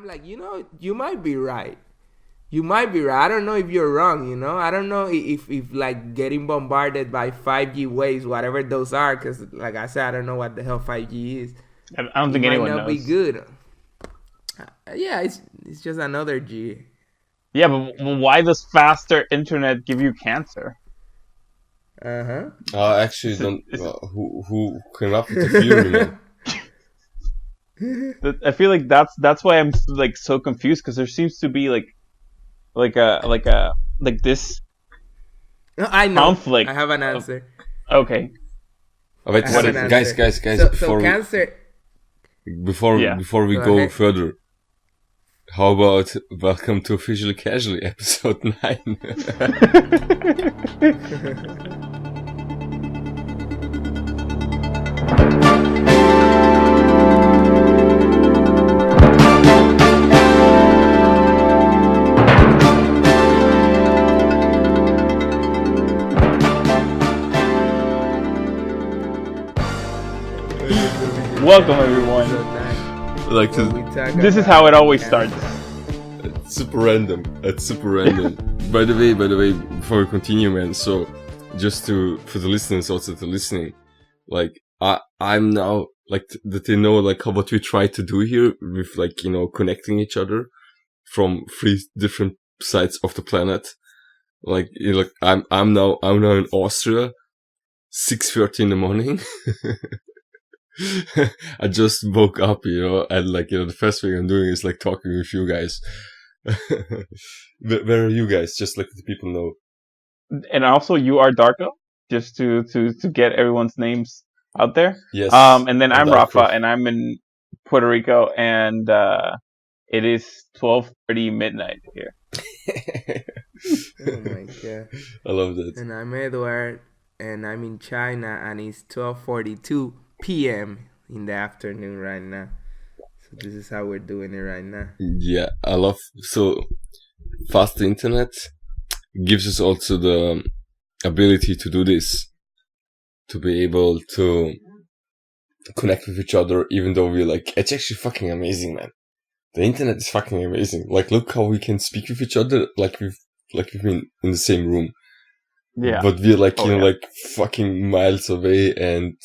I'm like, you might be right. You might be right. I don't know if you're wrong, I don't know if like getting bombarded by 5G waves, whatever those are, because like I said, I don't know what the hell 5G is. I don't It think might anyone not be knows. good. Yeah, it's just another G. Yeah, but why does faster internet give you cancer? Uh-huh. I actually Is it, don't. is it, Who came up with the theory, man? I feel like that's why I'm like so confused, because there seems to be like this I know. I conflict. have an answer. Okay, Oh, wait, I have What an is it? guys, answer. So before cancer. Yeah. before we Go go ahead. further, how about welcome to Officially Casually episode 9? Welcome everyone. Like This is how it always starts. It's super random. By the way, before we continue, man. So, just for the listeners also to listening, like I'm now like that they know like how what we try to do here with like connecting each other from 3 different sides of the planet. Like like I'm now in Austria, 6:30 in the morning. I just woke up, and like the first thing I'm doing is like talking with you guys. Where are you guys? Just like the people know. And also, you are Darko, just to get everyone's names out there. Yes. And then I'm Darko. Rafa, and I'm in Puerto Rico, and it is 12:30 midnight here. Oh my god. I love that. And I'm Edward, and I'm in China, and it's 12:42 p.m. in the afternoon right now. So this is how we're doing it right now. Yeah, I love so fast internet gives us also the ability to do this, to be able to connect with each other, even though we're like, it's actually fucking amazing, man. The internet is fucking amazing. Like, look how we can speak with each other, like we've been in the same room. Yeah. But we're like, like fucking miles away and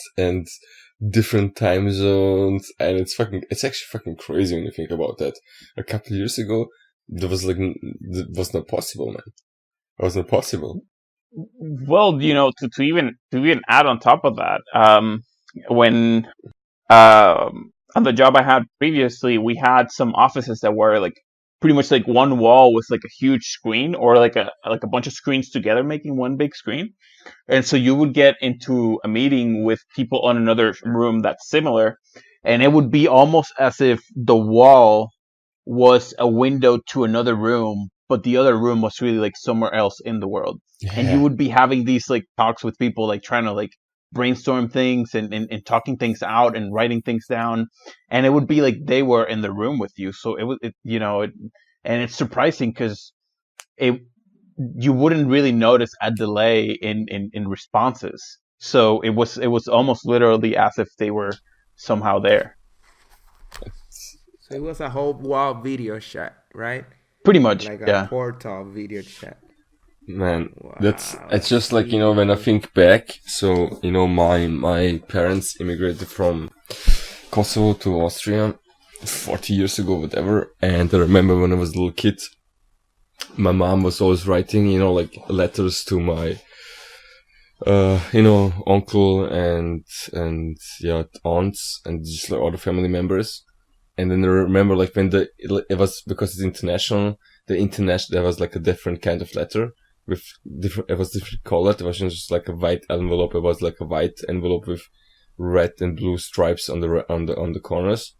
different time zones, and it's actually fucking crazy when you think about that. A couple of years ago, that was not possible, man. It was not possible. Well, to even add on top of that, when on the job I had previously, we had some offices that were like pretty much like one wall with like a huge screen, or like a bunch of screens together making one big screen. And so you would get into a meeting with people on another room that's similar, and it would be almost as if the wall was a window to another room, but the other room was really like somewhere else in the world. Yeah. And you would be having these like talks with people, like trying to like brainstorm things and talking things out and writing things down, and it would be like they were in the room with you. So and it's surprising because you wouldn't really notice a delay in responses. So it was almost literally as if they were somehow there. So it was a whole wall video chat, right? Pretty much, Like yeah. a portal video chat. Man, Wow, it's just like, when I think back, so, my parents immigrated from Kosovo to Austria 40 years ago, whatever, and I remember when I was a little kid, my mom was always writing, like letters to my, uncle and aunts and just like other family members. And then I remember like when it was, because it's international, there was like a different kind of letter with it was different colored. It wasn't just like a white envelope. It was like a white envelope with red and blue stripes on the corners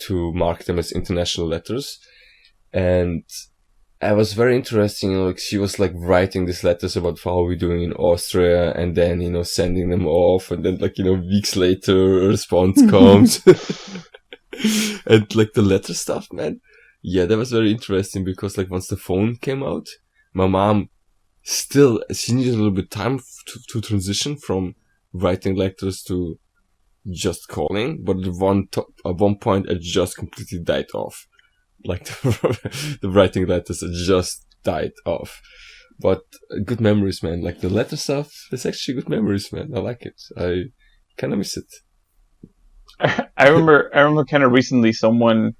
to mark them as international letters. And it was very interesting, like she was like writing these letters about how we're doing in Austria, and then, sending them off, and then like, weeks later a response comes. And like the letter stuff, man. Yeah, that was very interesting because like once the phone came out, my mom she needed a little bit time to transition from writing letters to just calling, but at one point it just completely died off. like the writing letters just died off. But good memories, man. Like the letter stuff, it's actually good memories, man. I like it. I kind of miss it. I remember kind of recently someone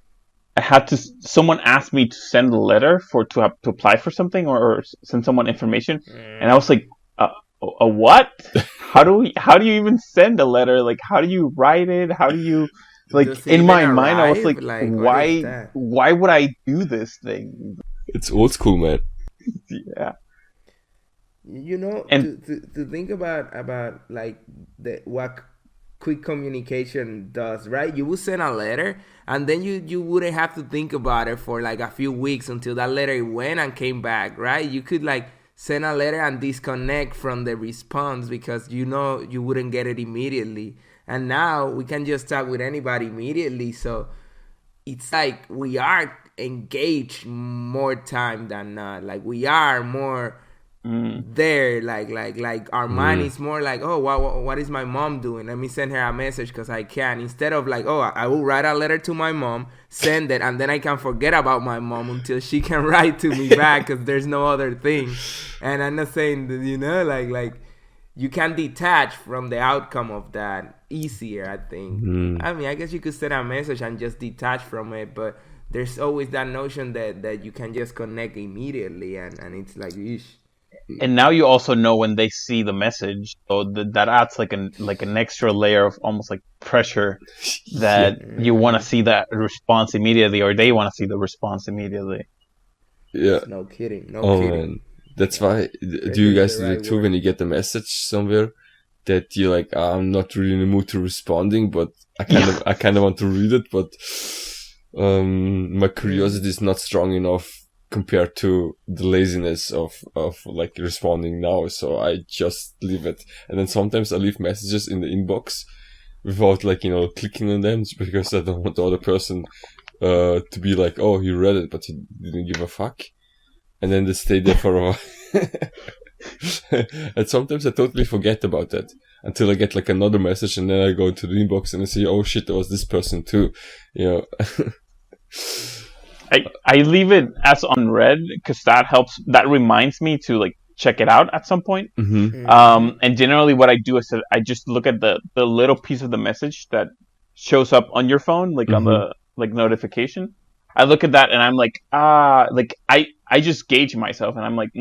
asked me to send a letter to apply for something or send someone information, and I was like, a what? How do you even send a letter? Like, how do you write it? How do you, like, in my mind, I was like, why would I do this thing? It's old school, man. Yeah. You know, And to think about like what quick communication does, right? You would send a letter and then you wouldn't have to think about it for like a few weeks until that letter went and came back, right? You could like send a letter and disconnect from the response because you know you wouldn't get it immediately. And now we can just talk with anybody immediately. So it's like we are engaged more time than not. Like we are more there, like our mind is more like, oh, what is my mom doing? Let me send her a message because I can, instead of like, oh, I will write a letter to my mom, send it, and then I can forget about my mom until she can write to me back because there's no other thing. And I'm not saying that, you know, like you can detach from the outcome of that easier, I think. I mean, I guess you could send a message and just detach from it, but there's always that notion that you can just connect immediately, and it's like, eesh. And now you also know when they see the message, so that adds like an extra layer of almost like pressure that you want to see that response immediately, or they want to see the response immediately. Yeah. No kidding. No kidding. Man. That's why. Do you guys do it too when you get a message somewhere that you're like, I'm not really in the mood to responding, but I kind of want to read it, but my curiosity is not strong enough compared to the laziness of like responding now, so I just leave it. And then sometimes I leave messages in the inbox without, like, you know, clicking on them because I don't want the other person to be like, oh, he read it but he didn't give a fuck, and then they stay there for a while. And sometimes I totally forget about that until I get like another message, and then I go to the inbox and I see, oh shit, there was this person too, you know. I leave it as unread because that reminds me to like check it out at some point. And generally what I do is that I just look at the little piece of the message that shows up on your phone, like on the like notification. I look at that and I'm like, I just gauge myself and I'm like,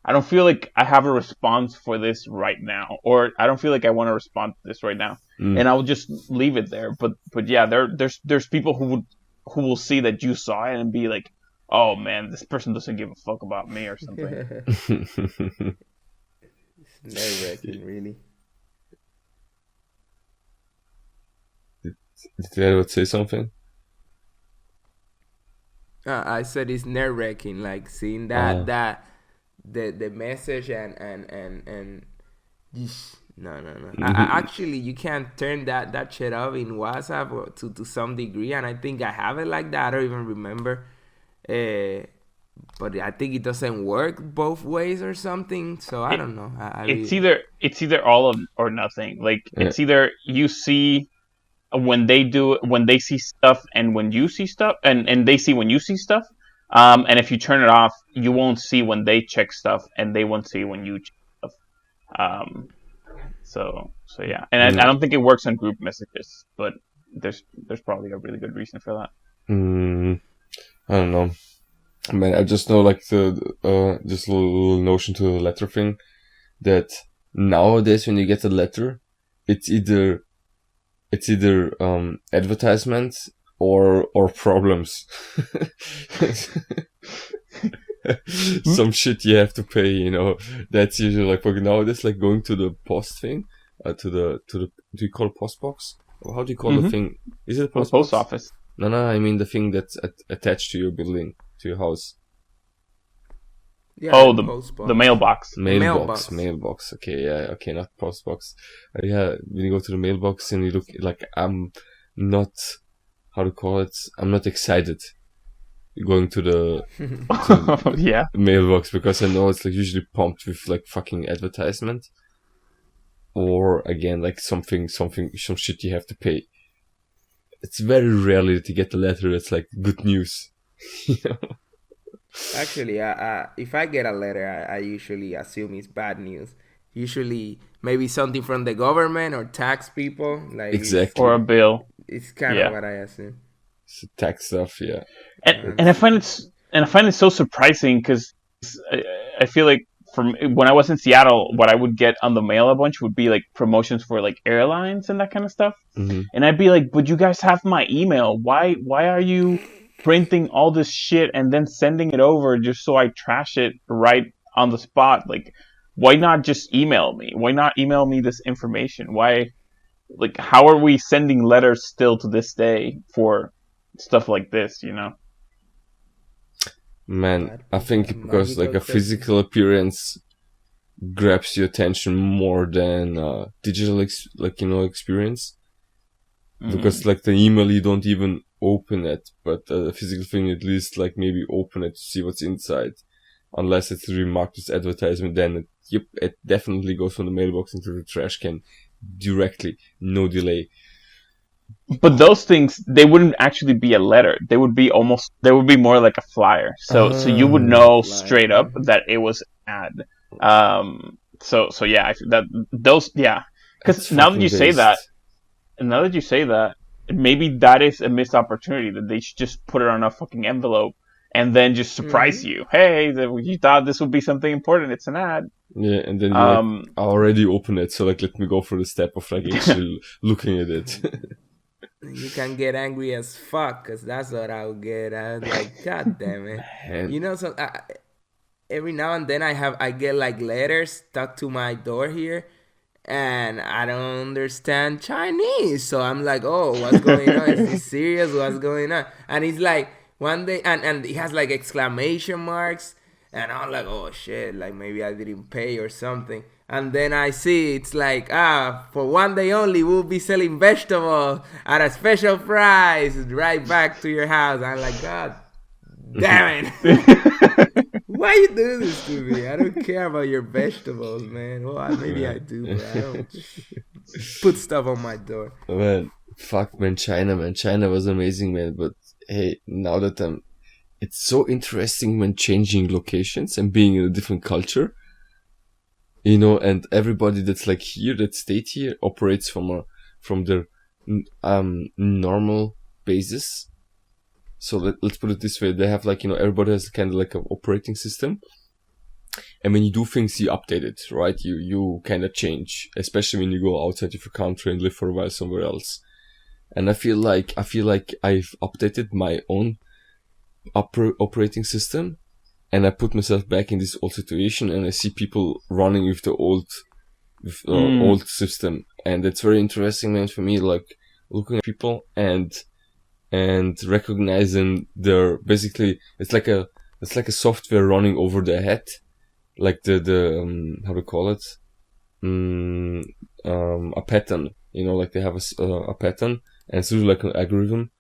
I don't feel like I have a response for this right now, or I don't feel like I want to respond to this right now, and I'll just leave it there. But yeah, there's people who will see that you saw it and be like, oh man, this person doesn't give a fuck about me or something. It's nerve-wracking, really. Did you ever say something? I said it's nerve-wracking, like seeing that the message and no. Actually, you can't turn that shit off in WhatsApp to some degree, and I think I have it like that. I don't even remember, but I think it doesn't work both ways or something. So I don't know. It's either all of or nothing. Like it's either you see when they see stuff and when you see stuff, and they see when you see stuff. And if you turn it off, you won't see when they check stuff, and they won't see when you check stuff. So yeah, and I don't think it works on group messages, but there's probably a really good reason for that. I don't know, man. I just know, like, the just a little notion to the letter thing, that nowadays when you get a letter, it's either advertisements or problems. Some shit you have to pay, you know. That's usually like, for nowadays, like going to the post thing, to the do you call it post box? Or how do you call the thing? Is it post office? No, I mean the thing that's attached to your building, to your house. Yeah, the mailbox. Mailbox. Okay, yeah, okay, not post box. Yeah, when you go to the mailbox and you look, like, I'm not, how to call it? I'm not excited going to the mailbox, because I know it's like usually pumped with like fucking advertisement, or again like some shit you have to pay. It's very rarely that you get a letter that's like good news. You know? Actually, if I get a letter, I usually assume it's bad news. Usually, maybe something from the government or tax people. Like Or a Exactly. bill. it's kind of Yeah. what I assume. It's tech stuff, yeah. And I It's find it so surprising because I, I feel like from when I was in Seattle, what I would get on the mail a bunch would be like promotions for like airlines and that kind of stuff. mhm. And I'd be like, "But you guys have my email. Why are you printing all this shit and then sending it over just so I trash it right on the spot? Like, why not just email me? Why not email me this information? Why like how are we sending letters still to this day for stuff like this, you know?" Man, Bad I people think have because like magical a touches. physical appearance grabs your attention more than digital experience. Because Mm. like the email you don't even open it, but a physical thing at least like maybe open it to see what's inside. Unless it's really marked as advertisement, then it definitely goes from the mailbox into the trash can directly, no delay. But those things, they wouldn't actually be a letter. They would be more like a flyer. So you would Ah, know Flyer. straight up that it was an ad. So yeah, that those yeah. it's Because fucking based. now that you say that, maybe that is a missed opportunity that they should just put it on a fucking envelope and then just surprise Mm-hmm. you. Hey, you thought this would be something important. It's an ad. Yeah, and then you like Um, I already open it, so like let me go for the step of like actually looking at it. You can get angry as fuck, cause that's what I would get. I was like, God damn it. And So every now and then I get like letters stuck to my door here, and I don't understand Chinese. So I'm like, oh, what's going on? Is this serious? What's going on? And it's like one day, and it has like exclamation marks, and I'm like, oh shit, like maybe I didn't pay or something. And then I see it's like, for one day only, we'll be selling vegetables at a special price right back to your house. I'm like, God damn it. Why you do this to me? I don't care about your vegetables, man. Well, maybe I do, but I don't put stuff on my door. man, fuck man, China was amazing, man. But hey, now that it's so interesting when changing locations and being in a different culture, and everybody that's like here, that stayed here, operates from their normal basis. So let's put it this way: they have like everybody has kind of like an operating system, and when you do things, you update it, right? You kind of change, especially when you go outside of your country and live for a while somewhere else. And I feel like I've updated my own operating system, and I put myself back in this old situation, and I see people running with the old system, and it's very interesting, man, for me, like looking at people and recognizing their basically it's like a software running over their head, like the how do you call it, a pattern, like they have a pattern, and it's really like an algorithm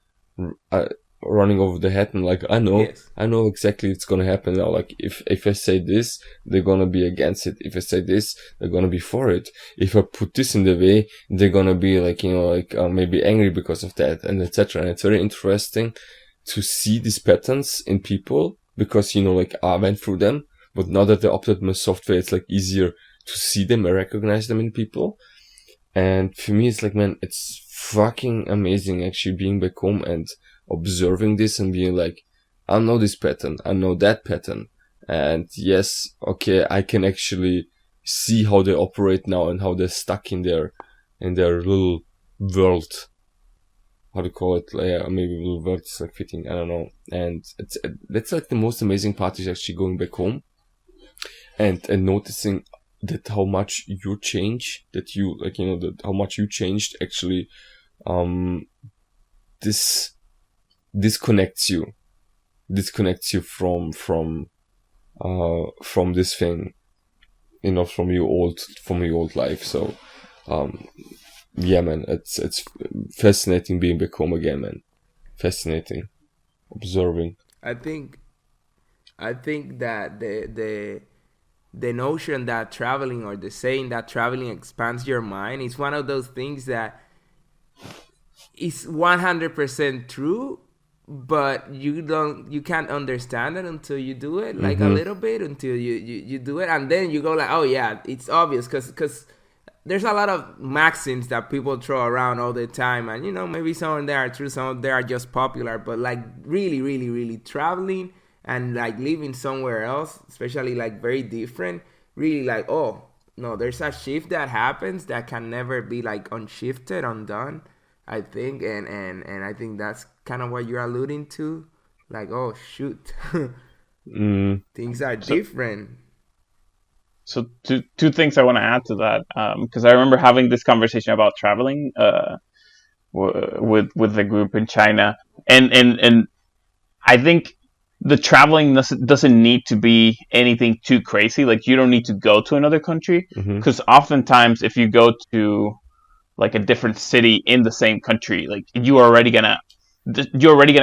uh, running over the head, and like Yes. I know exactly what's gonna happen now. Like if I say this, they're gonna be against it. If I say this, they're gonna be for it. If I put this in the way, they're gonna be like maybe angry because of that, and etc. And it's very interesting to see these patterns in people, because like I went through them, but now that I opted my software, it's like easier to see them and recognize them in people. And for me, it's like, man, it's fucking amazing actually being back home and observing this and being like, I know this pattern, I know that pattern. And yes, okay, I can actually see how they operate now and how they're stuck in their little world. How to call it? Yeah, maybe little world is like fitting, I don't know. And that's like the most amazing part, is actually going back home and noticing that how much you change, that you like, that how much you changed actually, this disconnects you from this thing, from your old life. So, um, yeah, man, it's fascinating being back home again, man. Fascinating observing. I think I think that the notion that traveling, or the saying that traveling expands your mind, is one of those things that is 100% true, but you can't understand it until you do it, like a Mm-hmm. little bit, until you do it, and then you go like, oh yeah, it's obvious, because there's a lot of maxims that people throw around all the time, and maybe some of them are true, some of them are just popular, but like really, really, really traveling and like living somewhere else, especially like very different, really like, oh no, there's a shift that happens that can never be like unshifted, undone, I think, and I think that's kind of what you're alluding to, like, oh shoot, Mm. things are So different. so two things I want to add to that, because I remember having this conversation about traveling with the group in China, and I think the traveling doesn't need to be anything too crazy. Like you don't need to go to another country, Mm-hmm. because oftentimes if you go to like a different city in the same country, like you're already gonna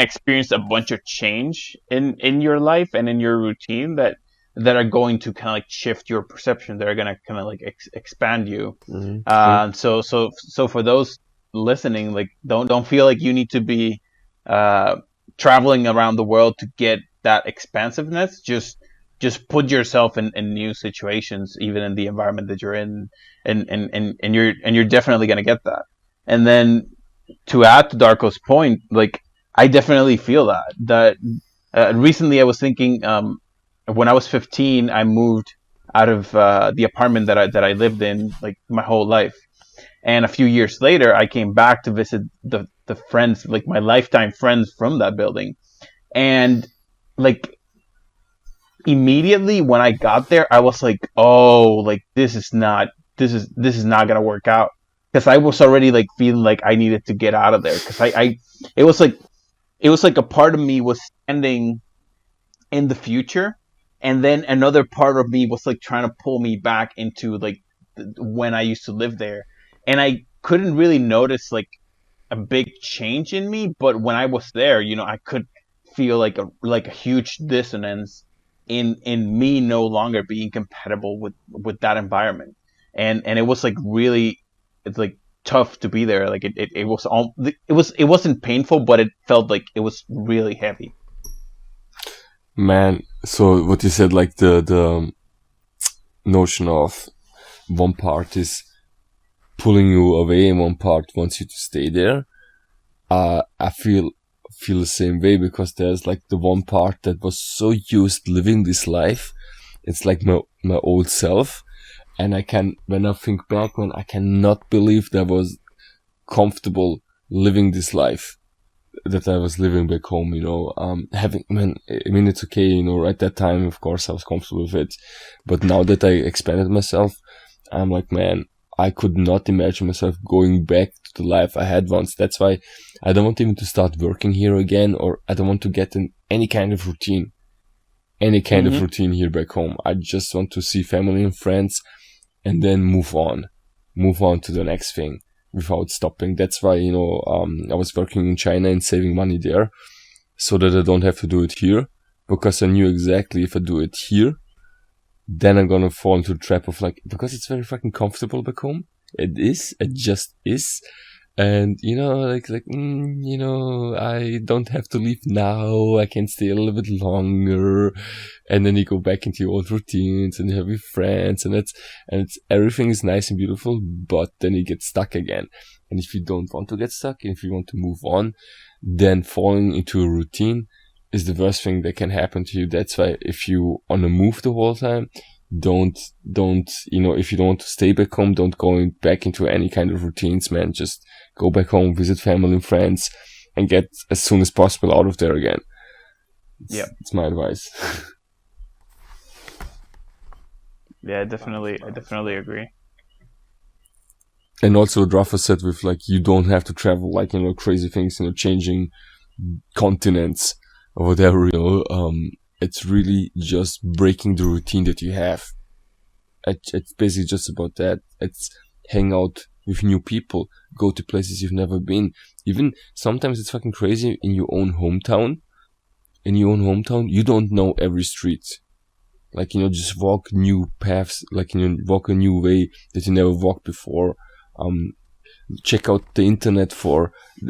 experience a bunch of change in your life and in your routine that are going to kind of like shift your perception. That are gonna kind of like expand you. Mm-hmm. True. So for those listening, like don't feel like you need to be uh, traveling around the world to get that expansiveness. Just put yourself in new situations, even in the environment that you're in, and you're definitely gonna get that. And then to add to Darko's point, like I definitely feel that recently I was thinking, when I was 15, I moved out of the apartment that I lived in like my whole life, and a few years later I came back to visit the friends, like my lifetime friends from that building, and like immediately when I got there, I was like, oh, like this is not gonna work out, because I was already like feeling like I needed to get out of there, because I it was like a part of me was standing in the future, and then another part of me was like trying to pull me back into like when I used to live there, and I couldn't really notice like a big change in me, but when I was there, I could feel like a huge dissonance in me no longer being compatible with that environment, and it was like really, it's like tough to be there. Like it was all it wasn't painful, but it felt like it was really heavy. Man, so what you said, like the notion of one part is pulling you away and one part wants you to stay there. I feel the same way, because there's like the one part that was so used living this life. It's like my old self. And when I think back, when I cannot believe that I was comfortable living this life that I was living back home, I mean, it's okay, at that time, of course, I was comfortable with it. But now that I expanded myself, I'm like, man, I could not imagine myself going back to the life I had once. That's why I don't want even to start working here again, or I don't want to get in any kind of routine. Mm-hmm. Here back home. I just want to see family and friends and then move on to the next thing without stopping. That's why, I was working in China and saving money there so that I don't have to do it here, because I knew exactly if I do it here, then I'm gonna fall into the trap of like, because it's very fucking comfortable back home. It just is. And, I don't have to leave now. I can stay a little bit longer. And then you go back into your old routines and you have your friends, and everything is nice and beautiful, but then you get stuck again. And if you don't want to get stuck, and if you want to move on, then falling into a routine is the worst thing that can happen to you. That's why if you on a move the whole time, don't, if you don't want to stay back home, don't go back into any kind of routines, man. Just go back home, visit family and friends, and get as soon as possible out of there again. Yeah. It's my advice. Yeah, I definitely agree. And also what Rafa said with like, you don't have to travel like, crazy things, changing continents or whatever, it's really just breaking the routine that you have. It's basically just about that. It's hang out with new people, go to places you've never been. Even sometimes it's fucking crazy in your own hometown. You don't know every street. Like, just walk new paths, like, walk a new way that you never walked before. Check out the internet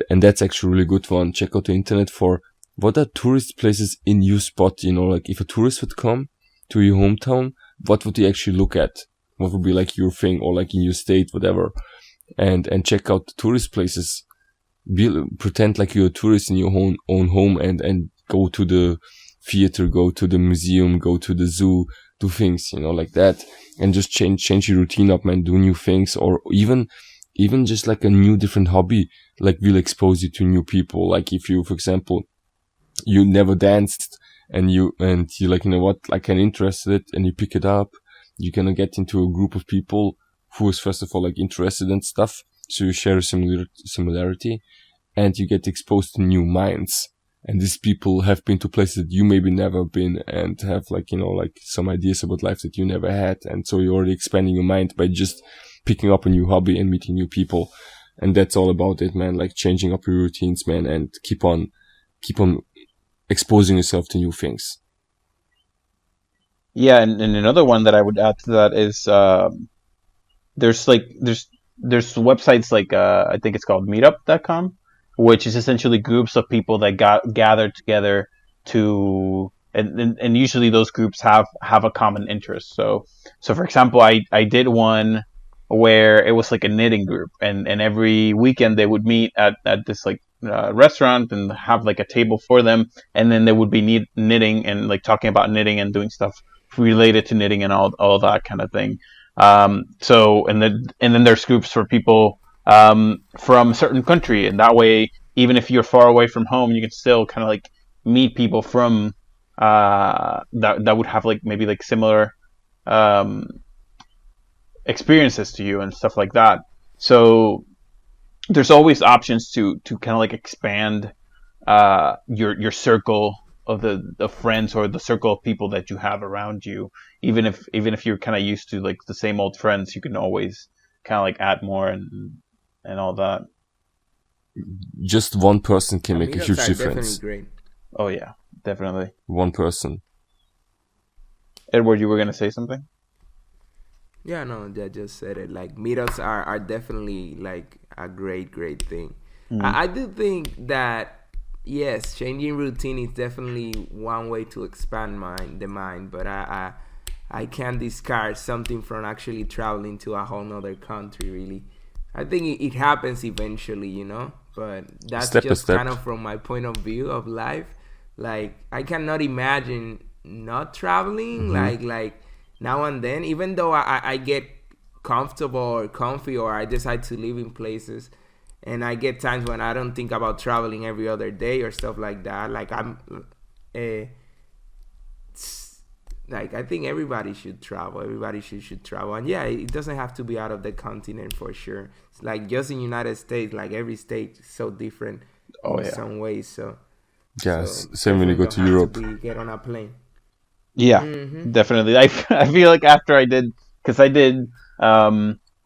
and that's actually a really good one. Check out the internet for what are tourist places in your spot? You know, like if a tourist would come to your hometown, what would they actually look at? What would be like your thing, or like in your state, whatever, and check out the tourist places. Pretend like you're a tourist in your own home, and go to the theater, go to the museum, go to the zoo, do things, you know, like that, and just change your routine up, man. Do new things, or even just like a new different hobby, like will expose you to new people. Like if you, for example, you never danced, and you like, you know what, like I'm interested, and you pick it up, you're gonna get into a group of people who is first of all like interested in stuff, so you share a similarity, and you get exposed to new minds. And these people have been to places that you maybe never been, and have like, you know, like some ideas about life that you never had. And so you're already expanding your mind by just picking up a new hobby and meeting new people. And that's all about it, man. Like changing up your routines, man, and keep on exposing yourself to new things. Yeah, and another one that I would add to that is there's websites like I think it's called meetup.com, which is essentially groups of people that got gathered together to, and usually those groups have a common interest. So for example, I did one where it was like a knitting group, and every weekend they would meet at this like restaurant and have like a table for them, and then they would be knitting and like talking about knitting and doing stuff related to knitting and all that kind of thing. So and then there's groups for people from a certain country, and that way, even if you're far away from home, you can still kind of like meet people from that would have like maybe like similar experiences to you and stuff like that. So there's always options to kind of like expand your circle of friends, or the circle of people that you have around you. Even if you're kind of used to like the same old friends, you can always kind of like add more and all that. Just one person can make a huge Definitely difference. great. Oh yeah, definitely. One person. Edward, you were gonna say something? Yeah, no, I just said it. Like meetups are definitely like a great thing. I do think that yes, changing routine is definitely one way to expand the mind. But I can't discard something from actually traveling to a whole nother country. Really, I think it happens eventually, you know. But that's Step just kind of from my point of view of life. Like I cannot imagine not traveling. Like now and then, even though I get comfortable or comfy, or I decide to live in places, and I get times when I don't think about traveling every other day or stuff like that. Like I'm like I think everybody should travel. Everybody should travel. And yeah, it doesn't have to be out of the continent for sure. It's like just in United States, like every state is so different in some ways. So yeah, same when you go to Europe. Get on a plane. Yeah, definitely. I feel like after I did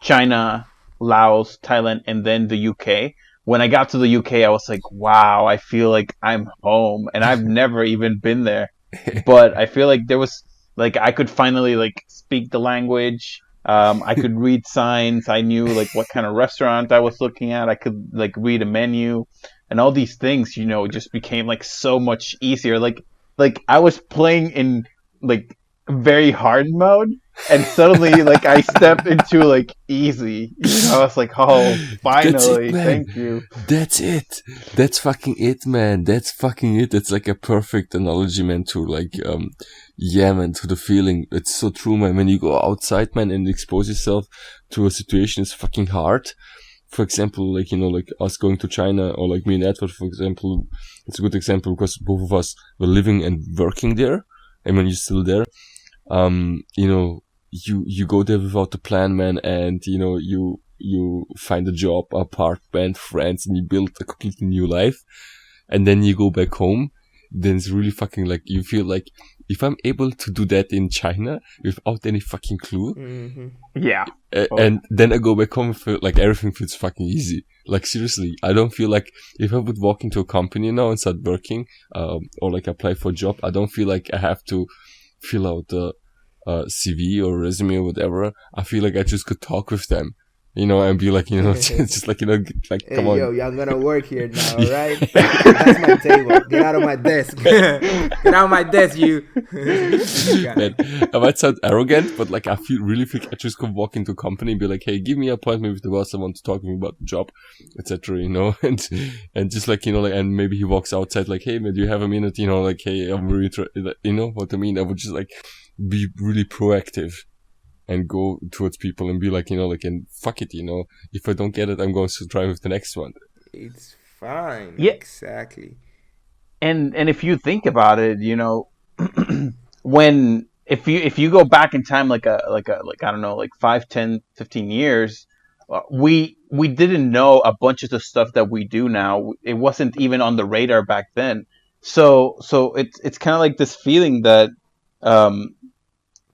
China, Laos, Thailand, and then the UK. When I got to the UK, I was like, wow, I feel like I'm home, and I've never even been there. But I feel like there was like I could finally like speak the language. I could read signs. I knew like what kind of restaurant I was looking at. I could like read a menu, and all these things, you know, just became like so much easier. Like I was playing in like very hard mode, and suddenly like I stepped into like easy. You know, I was like, oh, finally, thank you. That's it. That's fucking it, man. That's fucking it. It's like a perfect analogy, man, to like yeah, man, to the feeling. It's so true, man. When you go outside, man, and expose yourself to a situation, it's fucking hard. For example, like, you know, like us going to China, or like me and Edward, for example, it's a good example because both of us were living and working there. And when you're still there, you know, you go there without a plan, man, and you know, you find a job, apartment, friends, and you build a completely new life. And then you go back home, then it's really fucking like, you feel like, if I'm able to do that in China without any fucking clue, yeah, and then I go back home and feel like everything feels fucking easy. Like seriously, I don't feel like if I would walk into a company now and start working, or like apply for a job, I don't feel like I have to fill out the CV or resume or whatever. I feel like I just could talk with them, you know, and be like, you know, just like, you know, like, Hey, come on. yo, I'm gonna work here now, all right? That's my table. Get out of my desk. Get out of my desk, you. Man, I might sound arrogant, but like I really think I just could walk into a company and be like, hey, give me an appointment with the boss. I want to talk to him about the job, etc. You know, and just like, you know, like, and maybe he walks outside like, hey man, do you have a minute? You know, like, hey, I'm really, you know what I mean? I would just like be really proactive and go towards people and be like, you know, like, and fuck it, you know, if I don't get it, I'm going to try with the next one. It's fine. Yeah. Exactly. And if you think about it, you know, when if you go back in time like I don't know, like 5, 10, 15 years, we didn't know a bunch of the stuff that we do now. It wasn't even on the radar back then. So it's kind of like this feeling that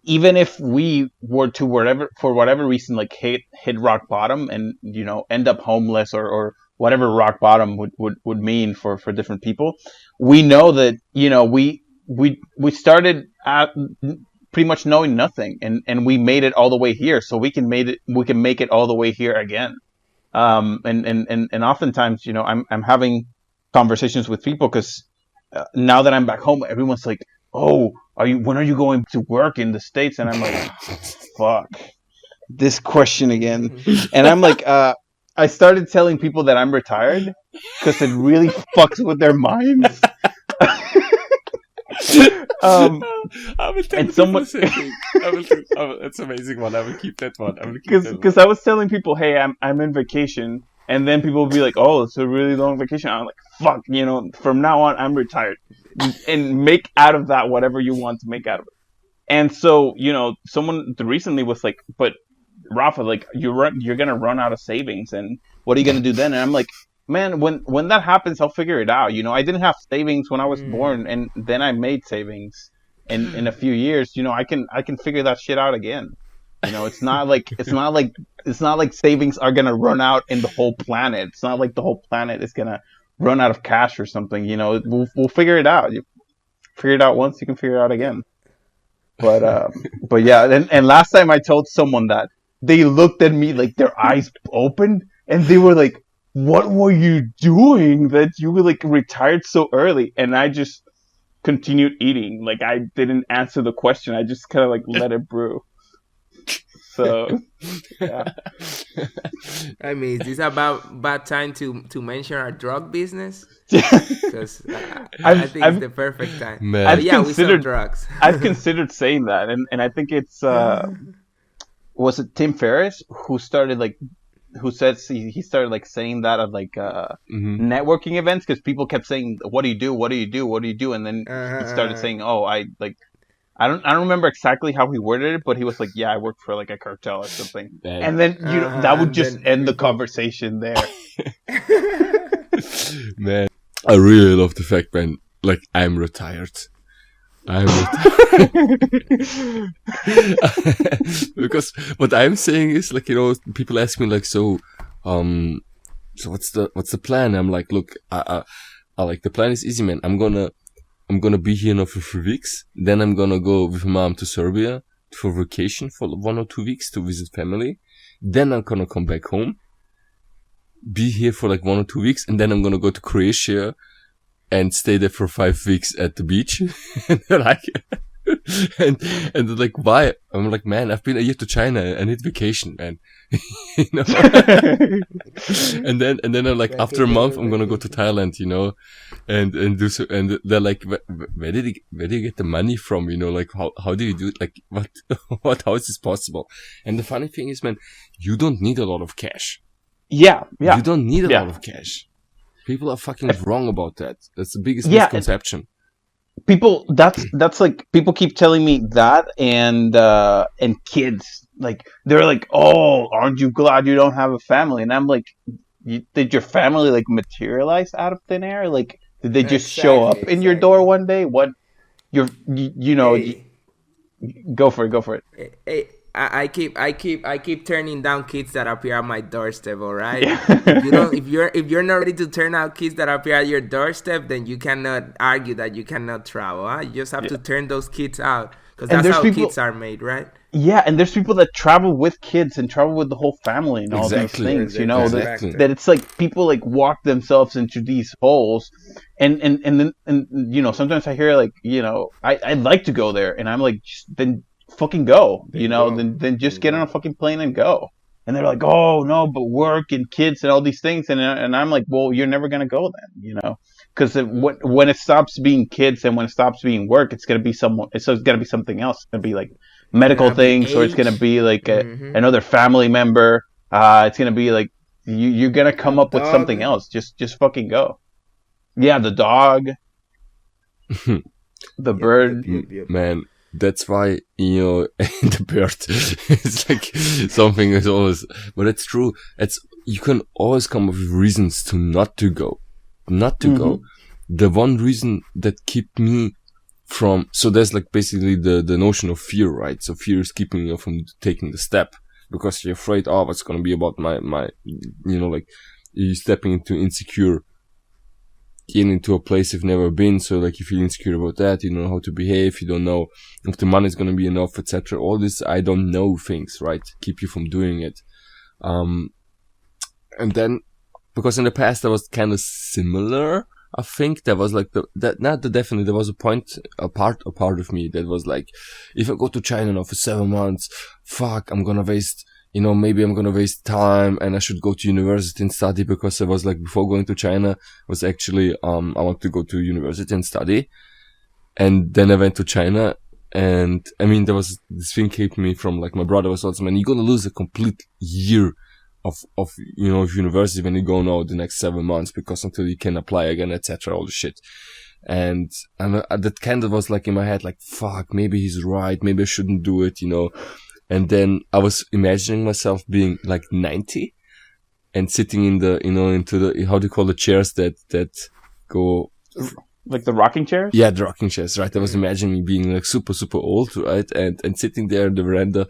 even if we were to for whatever reason like hit rock bottom and, you know, end up homeless or whatever rock bottom would mean for different people, we know that, you know, we started at pretty much knowing nothing, and we made it all the way here, so we can make it all the way here again. And oftentimes, you know, I'm having conversations with people because now that I'm back home, everyone's like, oh, when are you going to work in the States? And I'm like, fuck, this question again. And I'm like, I started telling people that I'm retired because it really fucks with their minds. I will tell and someone, it's an amazing one. I will keep that one. Because I was telling people, hey, I'm in vacation, and then people would be like, oh, it's a really long vacation. I'm like, fuck, you know, from now on, I'm retired, and make out of that whatever you want to make out of it. And so, you know, someone recently was like, but Rafa, like, you're gonna run out of savings, and what are you gonna do then? And I'm like, man, when that happens, I'll figure it out. You know, I didn't have savings when I was born, and then I made savings. And in a few years, you know, I can figure that shit out again. You know, it's not like savings are gonna run out in the whole planet. It's not like the whole planet is gonna run out of cash or something. You know, we'll figure it out. You figure it out once, you can figure it out again. But yeah, and last time I told someone that, they looked at me like their eyes opened, and they were like, what were you doing that you were like retired so early? And I just continued eating. Like, I didn't answer the question. I just kind of like let it brew. So, yeah. I mean, is this about time to mention our drug business? Because I think it's the perfect time. Man. We sell drugs. I've considered saying that, and I think it's was it Tim Ferriss who started like, who says he started like saying that at like networking events, because people kept saying, what do you do, and then he started saying, oh, I don't remember exactly how he worded it, but he was like, yeah, I work for like a cartel or something. And then, you know, that would just end the conversation there. Man, I really love the fact, man, like, I'm retired. Because what I'm saying is, like, you know, people ask me like, so what's the plan? I'm like, look, I like, the plan is easy, man. I'm gonna be here now for 3 weeks. Then I'm gonna go with mom to Serbia for vacation for 1 or 2 weeks to visit family. Then I'm gonna come back home, be here for like 1 or 2 weeks, and then I'm gonna go to Croatia and stay there for 5 weeks at the beach. And they're like, and they're like, why? I'm like, man, I've been a year to China. I need vacation, man. You know? and then I'm like, after a month, I'm gonna go to Thailand, you know, and do so. And they're like, where did you get the money from? You know, like, how do you do it? Like, how is this possible? And the funny thing is, man, you don't need a lot of cash. Yeah. You don't need a lot of cash. People are fucking wrong about that. That's the biggest misconception. People, that's like, people keep telling me that, and kids, like, they're like, oh, aren't you glad you don't have a family? And I'm like, did your family like materialize out of thin air? Like, did they just show up in your door one day? What, you know, Hey. go for it. I keep turning down kids that appear at my doorstep. All right. If you Yeah. don't, if you're not ready to turn out kids that appear at your doorstep, then you cannot argue that you cannot travel. Huh? You just have Yeah. to turn those kids out because And that's there's how people, kids are made, right? yeah, and there's people that travel with kids and travel with the whole family and all these Exactly. things, There's that Exactly. that factor. it's like people like walk themselves into these holes, and then sometimes I hear like I'd like to go there, and I'm like, then fucking go, Then go. then just Then get on a go. fucking plane and go. And they're like, oh no, but work and kids and all these things, and I'm like, well, you're never gonna go then, because when it stops being kids and when it stops being work, it's gonna be it's gonna be something else. It's gonna be like It's medical gonna be things, or it's gonna age. be like Mm-hmm. another family member. It's gonna be like you're gonna A come up with something dog. else. Just fucking go. Yeah, the dog, the Yep. Yep. bird. Yep. Yep. Man, that's why, the bird it's like something is always, but it's true. You can always come up with reasons to not to go. Not to Mm-hmm. go. The one reason that keep me from, so there's like basically the notion of fear, right? So fear is keeping you from taking the step because you're afraid, oh, what's going to be about my, like you stepping into insecure, getting into a place you've never been. So like you feel insecure about that, you don't know how to behave, you don't know if the money is going to be enough, etc. All this I don't know things, right? Keep you from doing it. And then because in the past that was kind of similar, I think there was like definitely there was a part of me that was like, if I go to China now for 7 months, fuck, I'm gonna waste, maybe I'm gonna waste time and I should go to university and study, because I was like, before going to China was actually, I want to go to university and study. And then I went to China, and I mean, there was this thing keeping me from, like, my brother was also, man, you're gonna lose a complete year of university when you go now the next 7 months, because until you can apply again, etc., all the shit. And that kind of was like in my head, like, fuck, maybe he's right, maybe I shouldn't do it, And then I was imagining myself being like 90 and sitting in the, into the, how do you call the chairs that go, Like the rocking chairs. yeah, the rocking chairs, right? I was imagining me being like super, super old, right? And sitting there in the veranda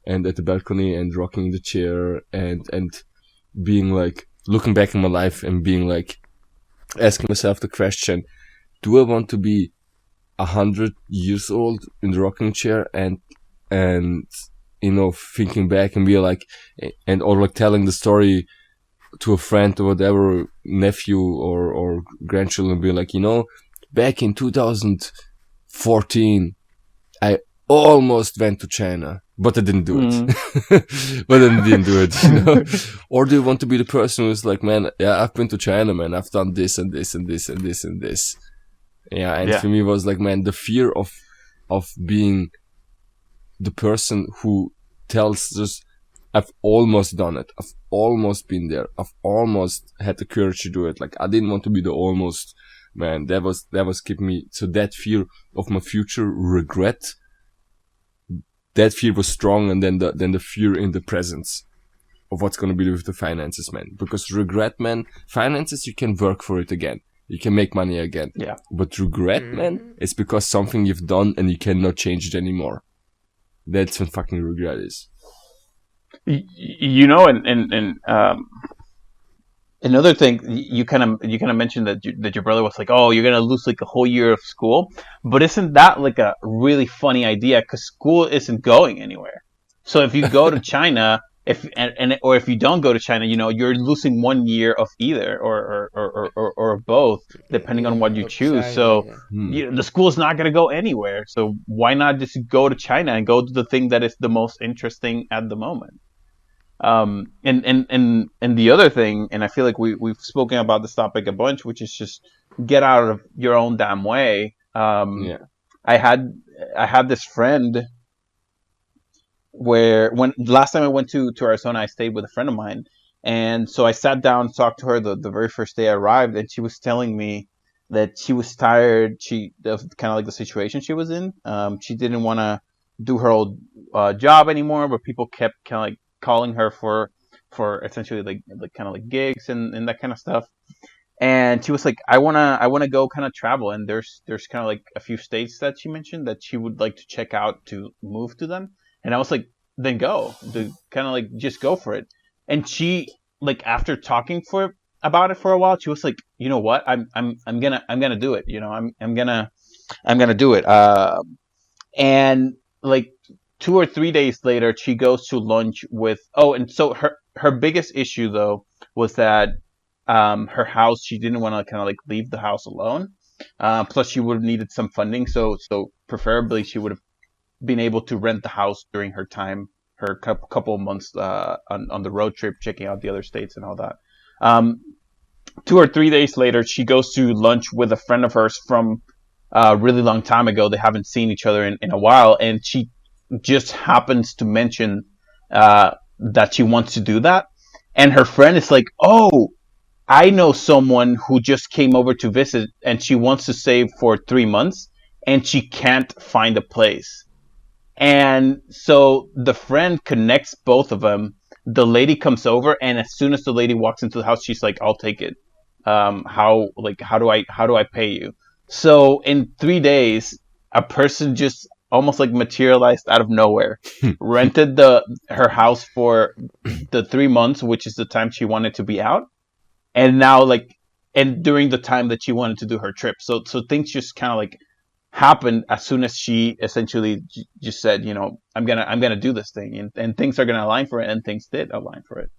and at the balcony and rocking the chair and being like, looking back in my life and being like, asking myself the question, do I want to be 100 years old in the rocking chair and thinking back and be like, or like telling the story to a friend or whatever, nephew or grandchildren, be like, back in 2014, I almost went to China, but I didn't do it. But I didn't do it, Or do you want to be the person who's like, man, yeah, I've been to China, man, I've done this and this and this and this and this. Yeah, and Yeah. for me it was like, man, the fear of being the person who tells us, I've almost done it, I've almost been there, I've almost had the courage to do it. Like, I didn't want to be the almost man. That was keeping me. So that fear of my future regret, that fear was strong, and then the fear in the presence of what's gonna be with the finances, man. Because regret, man, finances, you can work for it again. You can make money again. Yeah. But regret, man, it's because something you've done and you cannot change it anymore. That's when fucking regret is. Another thing, you kind of mentioned that your brother was like, oh, you're gonna lose like a whole year of school, but isn't that like a really funny idea? Because school isn't going anywhere. So if you go to China, or if you don't go to China, you're losing 1 year of either or both, depending on what you Of choose. China, So yeah. the school's not gonna go anywhere. So why not just go to China and go to the thing that is the most interesting at the moment? And the other thing, and I feel like we've spoken about this topic a bunch, which is just get out of your own damn way. Yeah. I had this friend where when last time I went to Arizona, I stayed with a friend of mine, and so I sat down and talked to her the very first day I arrived, and she was telling me that she was tired. Of kind of like the situation she was in. She didn't want to do her old job anymore, but people kept kind of like calling her for essentially like kind of like gigs and that kind of stuff. And she was like, I wanna go kind of travel, and there's kind of like a few states that she mentioned that she would like to check out to move to them. And I was like, then go. Kind of like just go for it. And she, like, after talking about it for a while, she was like, you know what, I'm gonna do it. I'm gonna do it. And like 2 or 3 days later, she goes to lunch with. Oh, and so her biggest issue though was that her house, she didn't want to kind of like leave the house alone. Plus, she would have needed some funding, so preferably she would have been able to rent the house during her time, her couple of months on the road trip, checking out the other states and all that. 2 or 3 days later, she goes to lunch with a friend of hers from a really long time ago. They haven't seen each other in a while, and she just happens to mention that she wants to do that. And her friend is like, "Oh, I know someone who just came over to visit, and she wants to save for 3 months, and she can't find a place." And so the friend connects both of them. The lady comes over, and as soon as the lady walks into the house, she's like, "I'll take it. How do I pay you?" So in 3 days, a person just almost like materialized out of nowhere, rented her house for the 3 months, which is the time she wanted to be out, and now and during the time that she wanted to do her trip. So things just kind of like happened as soon as she essentially just said, I'm gonna do this thing, and things are gonna align for it, and things did align for it.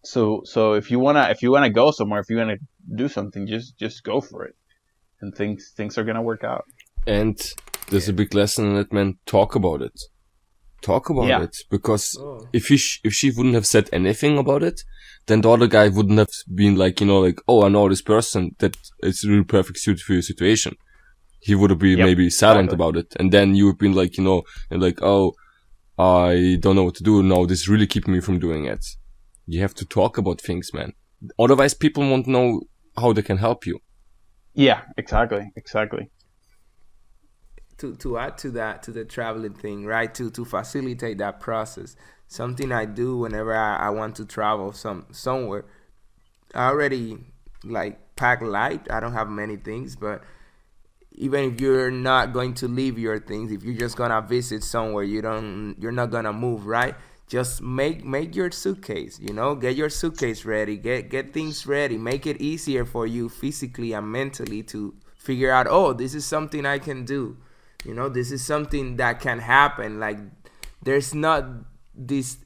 So if you wanna go somewhere, if you wanna do something, just go for it, and things are gonna work out. And there's a big lesson in that, man. Talk about it. Talk about it, because if she wouldn't have said anything about it, then the other guy wouldn't have been like, oh, I know this person that it's a really perfect suit for your situation. He would have been maybe silent about it, and then you would have been like, oh, I don't know what to do now. This is really keeping me from doing it. You have to talk about things, man. Otherwise, people won't know how they can help you. Yeah, exactly. To add to that, to the traveling thing, right? To facilitate that process, something I do whenever I want to travel somewhere. I already like pack light. I don't have many things, but even if you're not going to leave your things, if you're just gonna visit somewhere, you're not gonna move, right? Just make your suitcase, get your suitcase ready, get things ready, make it easier for you physically and mentally to figure out, oh, this is something I can do. This is something that can happen. Like, there's not this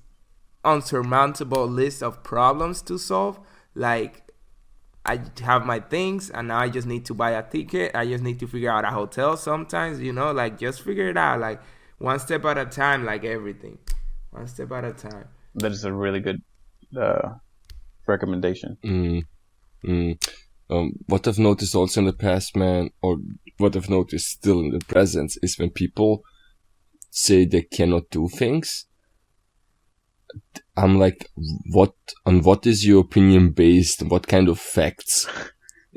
unsurmountable list of problems to solve. Like, I have my things, and now I just need to buy a ticket. I just need to figure out a hotel sometimes, just figure it out. Like, one step at a time, like everything. One step at a time. That is a really good recommendation. What I've noticed also in the past, man, or what I've noticed still in the present, is when people say they cannot do things, I'm like, what is your opinion based? What kind of facts?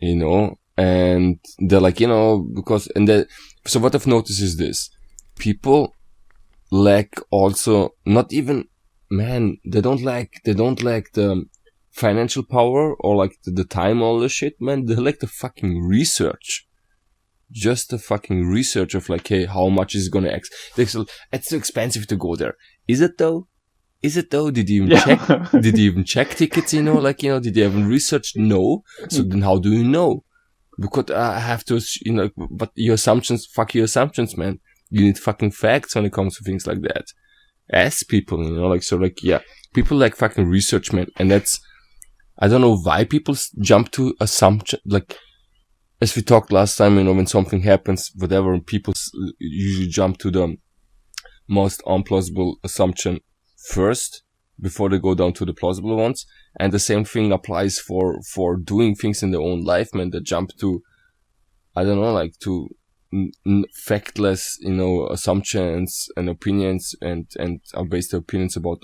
And they're like, so what I've noticed is this: people lack also, not even, man, they don't lack the financial power or like the time, all the shit, man. They lack the fucking research. Just the fucking research of like, hey, how much is it gonna it's so expensive to go there. Is it though? Did you even check? Did you even check tickets? Did you even research? No. So then how do you know? Because I have to, but your assumptions, fuck your assumptions, man. You need fucking facts when it comes to things like that. Ask people, people like fucking research, man. And that's, I don't know why people jump to assumption, like, as we talked last time, when something happens, whatever, people usually jump to the most unplausible assumption first before they go down to the plausible ones. And the same thing applies for doing things in their own life, man. They jump to, I don't know, like to factless, assumptions and opinions, and base their opinions about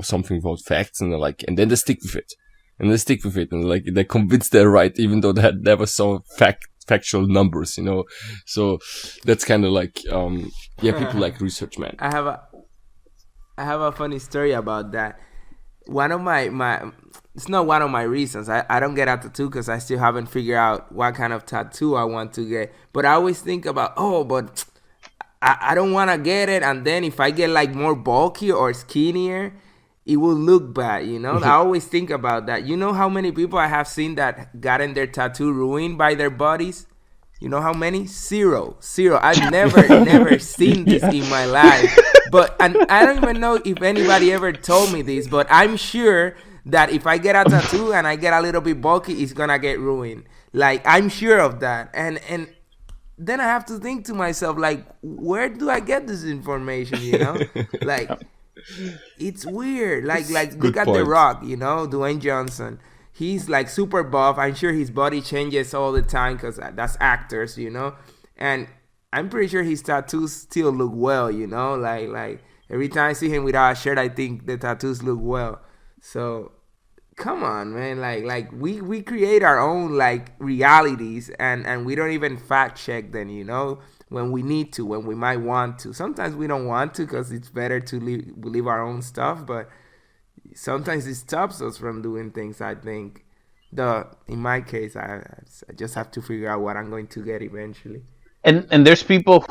something without facts, and and then they stick with it. And they're convinced they're right, even though they never saw factual numbers, So that's kind of like, people like research, man. I have a funny story about that. One of my it's not one of my reasons. I don't get a tattoo because I still haven't figured out what kind of tattoo I want to get. But I always think about, but I don't want to get it, and then if I get like more bulky or skinnier, it will look bad, you know. I always think about that. You know how many people I have seen that gotten their tattoo ruined by their bodies? You know how many? Zero. I've never seen this in my life. But and I don't even know if anybody ever told me this, but I'm sure that if I get a tattoo and I get a little bit bulky, it's gonna get ruined. Like, I'm sure of that. And then I have to think to myself, like, where do I get this information, you know? Like, it's weird. Like look at The Rock, you know, Dwayne Johnson. He's like super buff. I'm sure his body changes all the time because that's actors, you know. And I'm pretty sure his tattoos still look well, you know. Like every time I see him without a shirt, I think the tattoos look well. So come on, man. Like we create our own like realities, and we don't even fact check them, you know, when we need to, when we might want to. Sometimes we don't want to because it's better to believe our own stuff, but sometimes it stops us from doing things. I think in my case, I just have to figure out what I'm going to get eventually. And there's people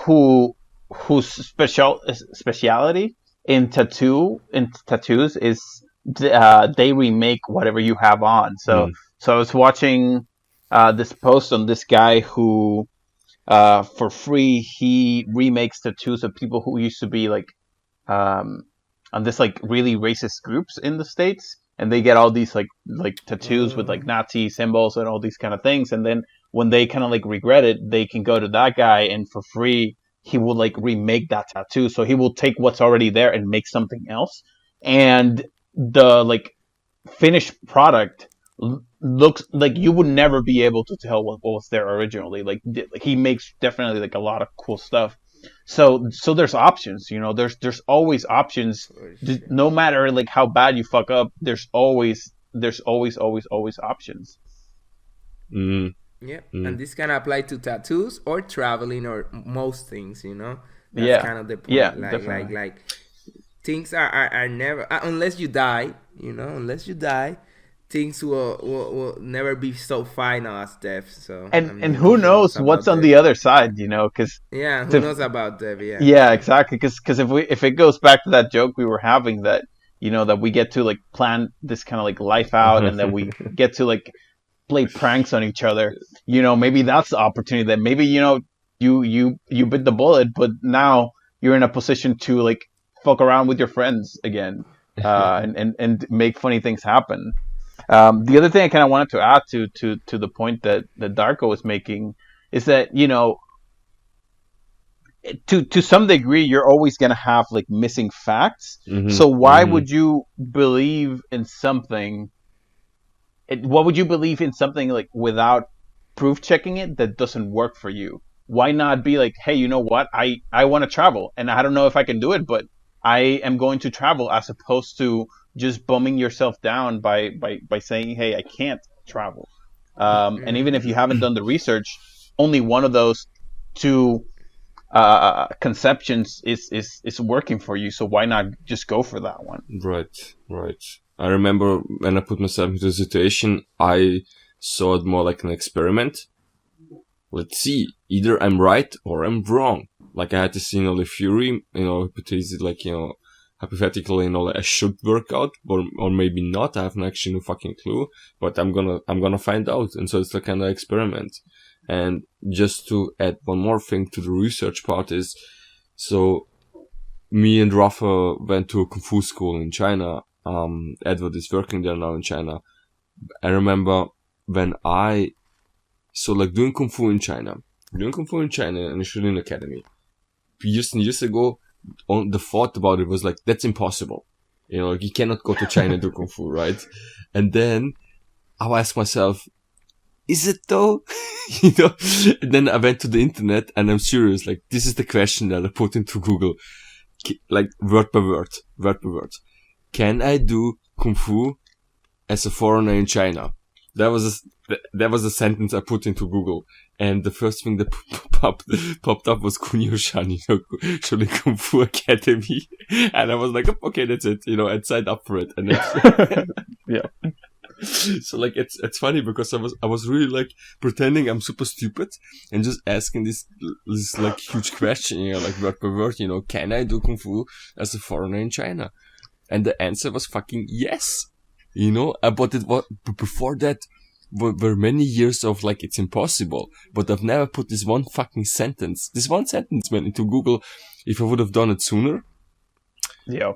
whose speciality in tattoos is they remake whatever you have on. So I was watching this post on this guy who for free he remakes tattoos of people who used to be like on this like really racist groups in the States, and they get all these like tattoos with like Nazi symbols and all these kind of things, and then when they kind of like regret it, they can go to that guy and for free he will like remake that tattoo. So he will take what's already there and make something else, and the like finished product looks like you would never be able to tell what was there originally. Like he makes definitely like a lot of cool stuff. So there's options, you know. There's always options. No matter like how bad you fuck up, there's always options. Yeah, and this can apply to tattoos or traveling or most things, you know. That's kind of the point. Yeah, like things are never, unless you die, you know. Unless you die, things will never be so final as death. So and who knows what's on the other side, you know? Because who knows about death? Yeah, exactly. Because if it goes back to that joke we were having, that you know that we get to like plan this kind of like life out, and then we get to like play pranks on each other. You know, maybe that's the opportunity that maybe, you know, you bit the bullet, but now you're in a position to like fuck around with your friends again, and make funny things happen. The other thing I kind of wanted to add to the point that Darko was making is that, you know, to some degree you're always gonna have like missing facts. So why would you believe in something? What would you believe in something like without proof checking it that doesn't work for you? Why not be like, hey, you know what? I want to travel, and I don't know if I can do it, but I am going to travel, as opposed to just bumming yourself down by saying, hey, I can't travel. And even if you haven't done the research, only one of those two conceptions is working for you. So why not just go for that one? Right. I remember when I put myself into the situation, I saw it more like an experiment. Let's see, either I'm right or I'm wrong. Like I had to see, you know, the theory, you know, hypothesis, like, you know, hypothetically, you know, like I should work out, or maybe not. I haven't actually no fucking clue, but I'm gonna find out. And so it's like kind of experiment. And just to add one more thing to the research part is, so me and Rafa went to a Kung Fu school in China. Edward is working there now in China. I remember when doing Kung Fu in China, initially in academy, years and years ago, the thought about it was like, that's impossible. You know, like, you cannot go to China and do Kung Fu, right? And then I asked myself, is it though? You know, and then I went to the internet, and I'm serious, like, this is the question that I put into Google, like word by word. Can I do Kung Fu as a foreigner in China? That was a sentence I put into Google, and the first thing that popped up was Kunio-shan, you know, Shorin Kung Fu Academy, and I was like, okay, that's it, you know, and signed up for it, and yeah. So like it's funny because I was really like pretending I'm super stupid and just asking this like huge question, you know, like word per word, you know, can I do kung fu as a foreigner in China? And the answer was fucking yes, you know. But it was before that were many years of like it's impossible. But I've never put this one sentence went into Google. If I would have done it sooner, Yeah.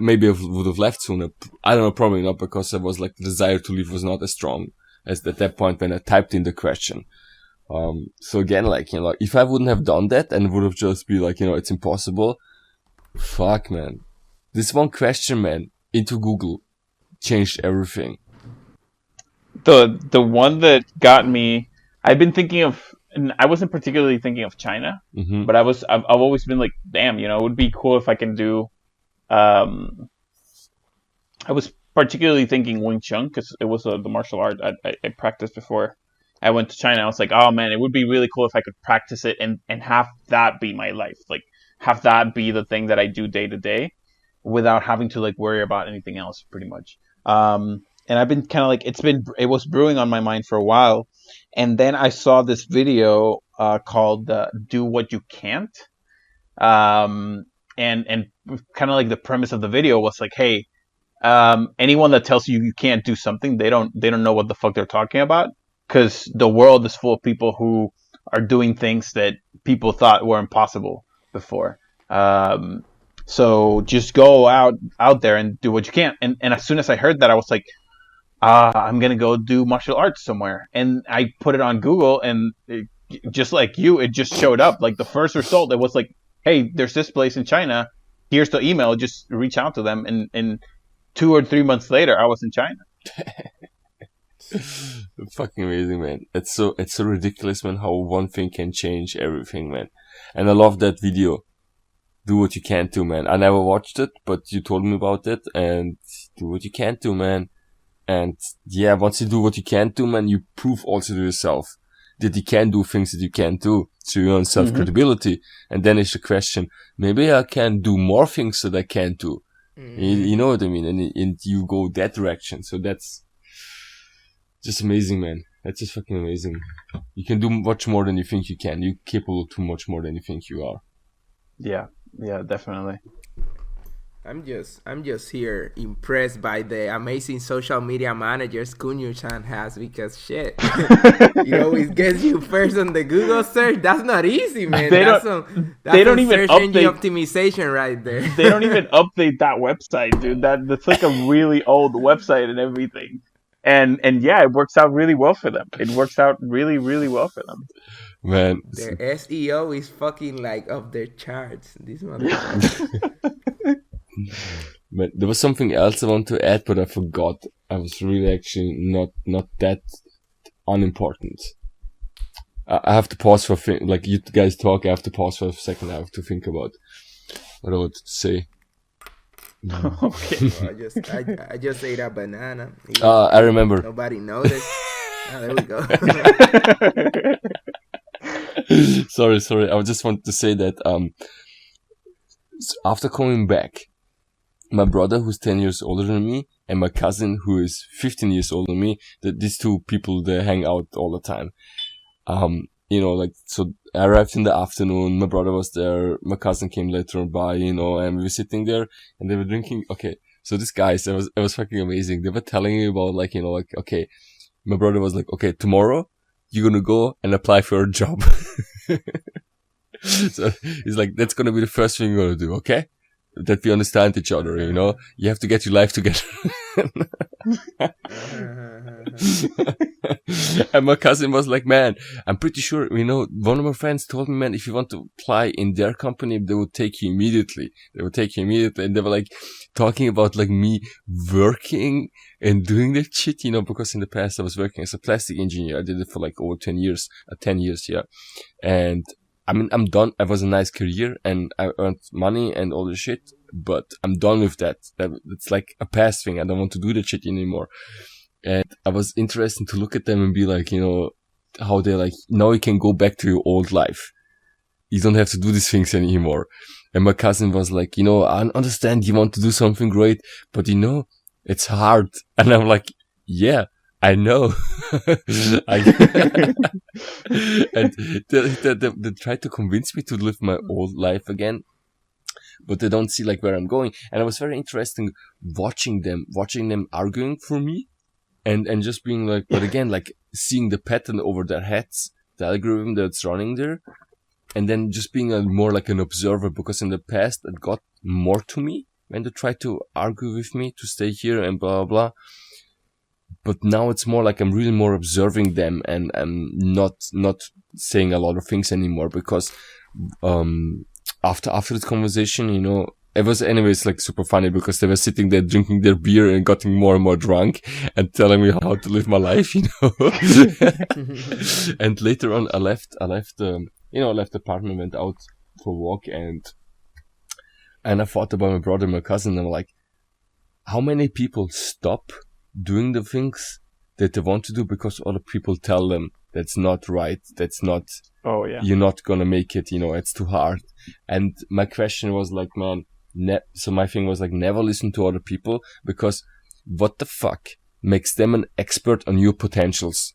maybe I would have left sooner. I don't know, probably not, because I was like the desire to leave was not as strong as at that point when I typed in the question. So again, like, you know, if I wouldn't have done that and would have just be like, you know, it's impossible. Fuck, man. This one question, man, into Google changed everything. The one that got me, I've been thinking of, and I wasn't particularly thinking of China, but I've always been like, damn, you know, it would be cool if I can do. I was particularly thinking Wing Chun because it was the martial art I practiced before I went to China. I was like, oh man, it would be really cool if I could practice it and have that be my life, like have that be the thing that I do day to day, without having to like worry about anything else, pretty much. And I've been kind of like it was brewing on my mind for a while, and then I saw this video called "Do What You Can't." And kind of like the premise of the video was like, hey, anyone that tells you can't do something, they don't know what the fuck they're talking about, because the world is full of people who are doing things that people thought were impossible before. So just go out there and do what you can. And as soon as I heard that, I was like, I'm gonna go do martial arts somewhere. And I put it on Google, and just like you, it just showed up. Like the first result, it was like, hey, there's this place in China. Here's the email. Just reach out to them. And 2 or 3 months later, I was in China. Fucking amazing, man. It's so ridiculous, man, how one thing can change everything, man. And I love that video. Do what you can't do, man. I never watched it, but you told me about it, and do what you can't do, man. And yeah, once you do what you can't do, man, you prove also to yourself that you can do things that you can't do. So your own self-credibility. And then it's the question, maybe I can do more things that I can't do. You know what I mean? And you go that direction. So that's just amazing, man. That's just fucking amazing. You can do much more than you think you can. You're capable of too much more than you think you are. Yeah, definitely. I'm just here impressed by the amazing social media managers Kunio-chan has, because shit, it always gets you first on the Google search. That's not easy, man. They that's don't even search update engine optimization right there. They don't even update that website, dude. That's like a really old website and everything. And yeah, it works out really well for them. It works out really, really well for them. Man, their SEO is fucking like up their charts. These motherfuckers. But there was something else I want to add, but I forgot. I was really actually not that unimportant. I have to pause for like you guys talk. I have to pause for a second. I have to think about what I wanted to say. Okay. Well, I just ate a banana. I remember. Nobody noticed. There we go. Sorry. I just wanted to say that after coming back, my brother, who's 10 years older than me, and my cousin, who is 15 years older than me, that these two people, they hang out all the time. You know, like, so I arrived in the afternoon, my brother was there, my cousin came later by, you know, and we were sitting there, and they were drinking. Okay, so these guys, it was fucking amazing. They were telling me about, like, you know, like, okay, my brother was like, okay, tomorrow, you're gonna go and apply for a job. So he's like, that's gonna be the first thing you're gonna do, okay? That we understand each other, you know? You have to get your life together. And my cousin was like, man, I'm pretty sure, you know, one of my friends told me, man, if you want to apply in their company, they will take you immediately. And they were like talking about like me working and doing that shit, you know, because in the past I was working as a plastic engineer. I did it for like over 10 years, yeah. And I mean, I'm done. It was a nice career and I earned money and all the shit, but I'm done with that. It's like a past thing. I don't want to do that shit anymore. And I was interested to look at them and be like, you know, how they're like, now you can go back to your old life. You don't have to do these things anymore. And my cousin was like, you know, I understand you want to do something great, but you know, It's hard. And I'm like, yeah, I know. And they try to convince me to live my old life again, but they don't see like where I'm going. And it was very interesting watching them arguing for me, and just being like, but again, like seeing the pattern over their heads, the algorithm that's running there, and then just being more like an observer, because in the past it got more to me when they tried to argue with me to stay here and blah, blah, blah. But now it's more like I'm really more observing them, and I'm not saying a lot of things anymore, because after this conversation, you know, it was anyways like super funny, because they were sitting there drinking their beer and getting more and more drunk and telling me how to live my life, you know. And later on, I left the apartment, went out for a walk, and I thought about my brother and my cousin, and I'm like, how many people stop doing the things that they want to do because other people tell them that's not right, that's not, you're not gonna make it, you know, it's too hard. And my question was like, man, so my thing was like, never listen to other people, because what the fuck makes them an expert on your potentials?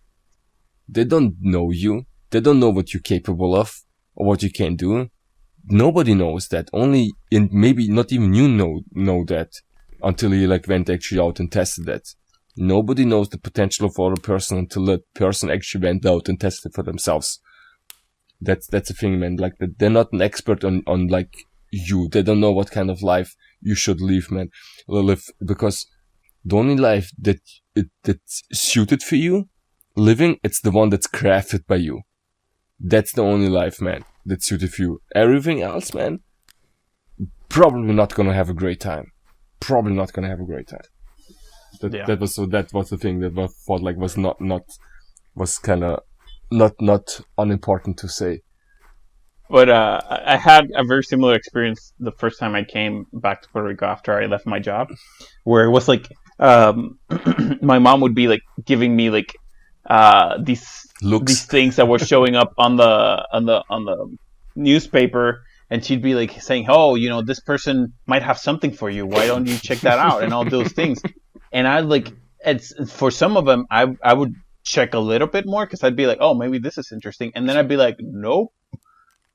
They don't know you. They don't know what you're capable of or what you can do. Nobody knows that. Only maybe not even you know that until you like went actually out and tested that. Nobody knows the potential of other person until that person actually went out and tested for themselves. That's the thing, man. Like, they're not an expert on like you. They don't know what kind of life you should live, man. Because the only life that's suited for you living, it's the one that's crafted by you. That's the only life, man, that's suited for you. Everything else, man, probably not gonna have a great time. That was the thing that I thought like was kind of not unimportant to say. But I had a very similar experience the first time I came back to Puerto Rico after I left my job, where it was like my mom would be like giving me like these things that were showing up on the newspaper, and she'd be like saying, "Oh, you know, this person might have something for you. Why don't you check that out?" and all those things. And I like, it's for some of them, I would check a little bit more, because I'd be like, "Oh, maybe this is interesting," and then I'd be like, "Nope."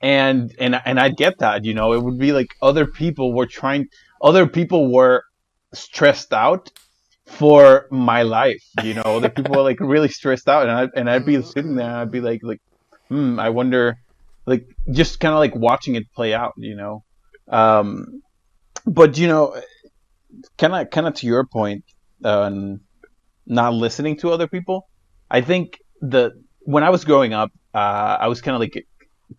And I'd get that, you know, it would be like other people were stressed out for my life, you know, other people were like really stressed out, and I'd be sitting there and I'd be like, I wonder, like, just kind of like watching it play out, you know. But you know, kind of to your point, not listening to other people, I think when I was growing up, I was kind of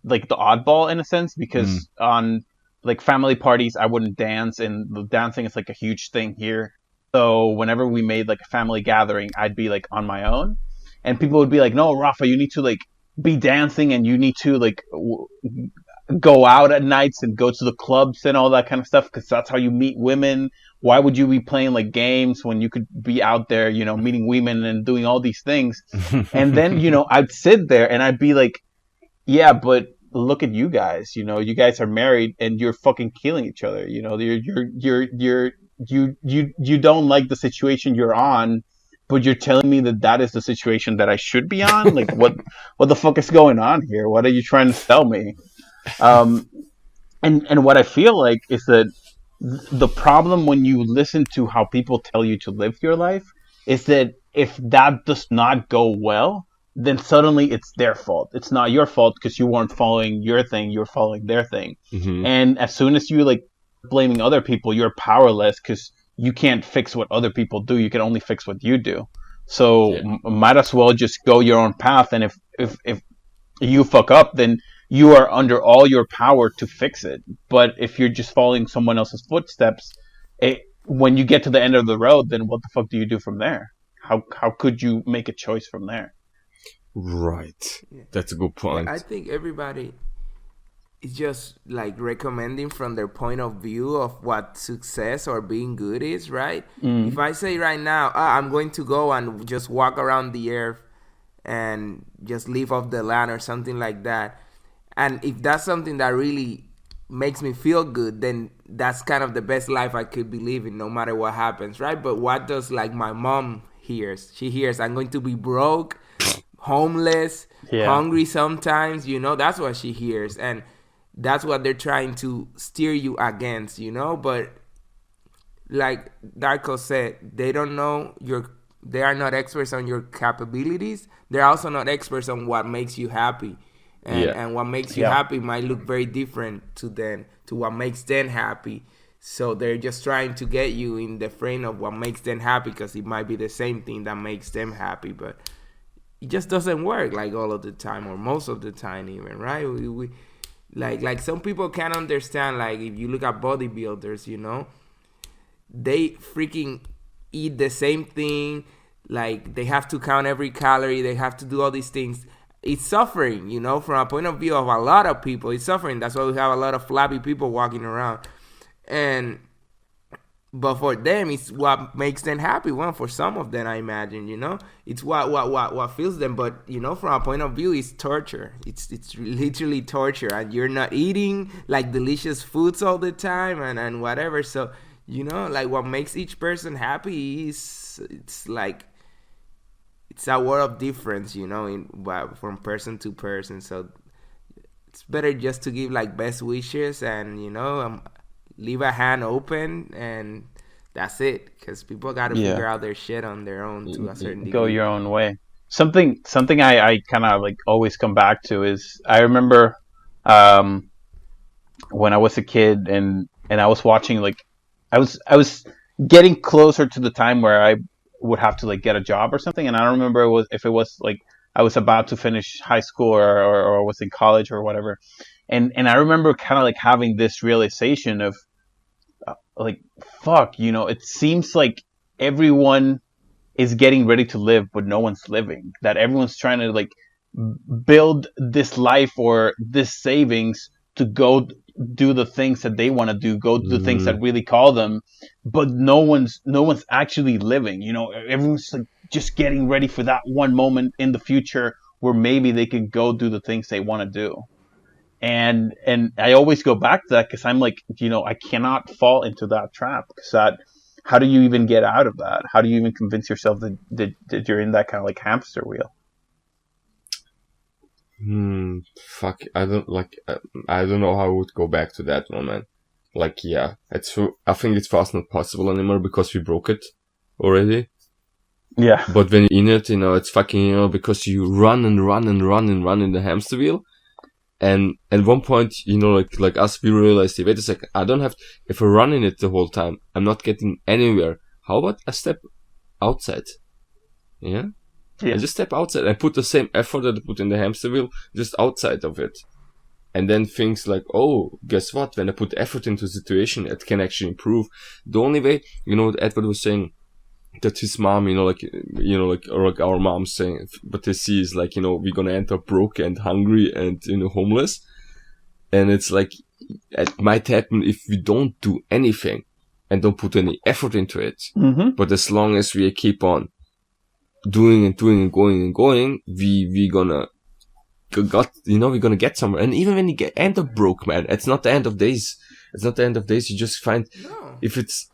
like the oddball in a sense, because on like family parties I wouldn't dance, and the dancing is like a huge thing here. So whenever we made like a family gathering, I'd be like on my own, and people would be like, "No, Rafa, you need to like be dancing, and you need to like go out at nights and go to the clubs and all that kind of stuff, because that's how you meet women. Why would you be playing like games when you could be out there, you know, meeting women and doing all these things?" And then, you know, I'd sit there and I'd be like, "Yeah, but look at you guys. You know, you guys are married and you're fucking killing each other. You know, you don't like the situation you're on, but you're telling me that is the situation that I should be on. Like, what the fuck is going on here? What are you trying to tell me?" And what I feel like is that the problem when you listen to how people tell you to live your life is that if that does not go well, then suddenly it's their fault. It's not your fault because you weren't following your thing, you're following their thing. Mm-hmm. And as soon as you like blaming other people, you're powerless because you can't fix what other people do. You can only fix what you do. So might as well just go your own path. And if you fuck up, then you are under all your power to fix it. But if you're just following someone else's footsteps, when you get to the end of the road, then what the fuck do you do from there? How could you make a choice from there? Right. Yeah. That's a good point. I think everybody is just like recommending from their point of view of what success or being good is, right? If I say right now, I'm going to go and just walk around the earth and just live off the land or something like that, and if that's something that really makes me feel good, then that's kind of the best life I could be living, no matter what happens, right? But what does like my mom hears? She hears I'm going to be broke, homeless, Yeah. hungry sometimes. That's what she hears, and that's what they're trying to steer you against. But like Darko said, they don't know your. They are not experts on your capabilities. They're also not experts on what makes you happy. And what makes you happy might look very different to what makes them happy. So they're just trying to get you in the frame of what makes them happy, because it might be the same thing that makes them happy, but it just doesn't work like all of the time, or most of the time even, right? We like some people can't understand, like if you look at bodybuilders, they freaking eat the same thing, like they have to count every calorie, they have to do all these things. It's suffering, from a point of view of a lot of people. It's suffering. That's why we have a lot of flabby people walking around. But for them, it's what makes them happy. Well, for some of them, I imagine, it's what fills them. But from a point of view, it's torture. It's literally torture, and you're not eating like delicious foods all the time and whatever. So like what makes each person happy it's like. It's a world of difference, from person to person. So it's better just to give like best wishes and leave a hand open, and that's it. Because people got to figure out their shit on their own to a certain degree. Go your own way. Something I kind of like always come back to is I remember when I was a kid and I was watching, like I was getting closer to the time where I would have to like get a job or something, and I don't remember if it was like I was about to finish high school or was in college or whatever, and I remember kind of like having this realization of like, fuck, it seems like everyone is getting ready to live, but no one's living. That everyone's trying to like build this life or this savings to go do the things that they want to do, go do the things that really call them, but no one's actually living. Everyone's like just getting ready for that one moment in the future where maybe they can go do the things they want to do. And I always go back to that because I'm like, I cannot fall into that trap, because how do you even get out of that? How do you even convince yourself that you're in that kind of like hamster wheel? Fuck, I don't know how I would go back to that moment. Like, yeah, I think it's fast not possible anymore because we broke it already. Yeah. But when you're in it, it's fucking, because you run and run and run and run in the hamster wheel. And at one point, like us, we realized, wait a second, if I run in it the whole time, I'm not getting anywhere. How about I step outside? Yeah? I just step outside and put the same effort that I put in the hamster wheel just outside of it. And then things like, oh, guess what? When I put effort into a situation, it can actually improve. The only way, Edward was saying that his mom, like our mom's saying, but they see is like, we're gonna end up broke and hungry and, homeless. And it's like, it might happen if we don't do anything and don't put any effort into it. Mm-hmm. But as long as we keep on doing and doing and going and going, we're gonna get somewhere. And even when you end up broke, man, it's not the end of days. You just find, if it's,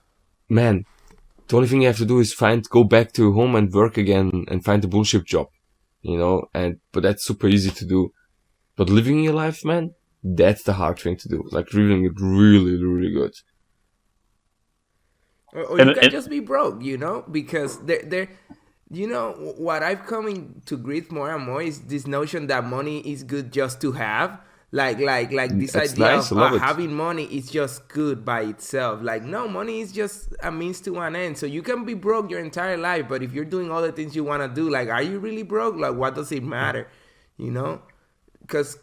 man, the only thing you have to do is go back to home and work again and find a bullshit job, but that's super easy to do. But living your life, man, that's the hard thing to do. Like living it really, really good. Or you can just be broke, because they're what I've come to grips more and more is this notion that money is good just to have. Like this That's idea nice. of having money is just good by itself. Like, no, money is just a means to an end. So you can be broke your entire life, but if you're doing all the things you want to do, like, are you really broke? Like, what does it matter? Because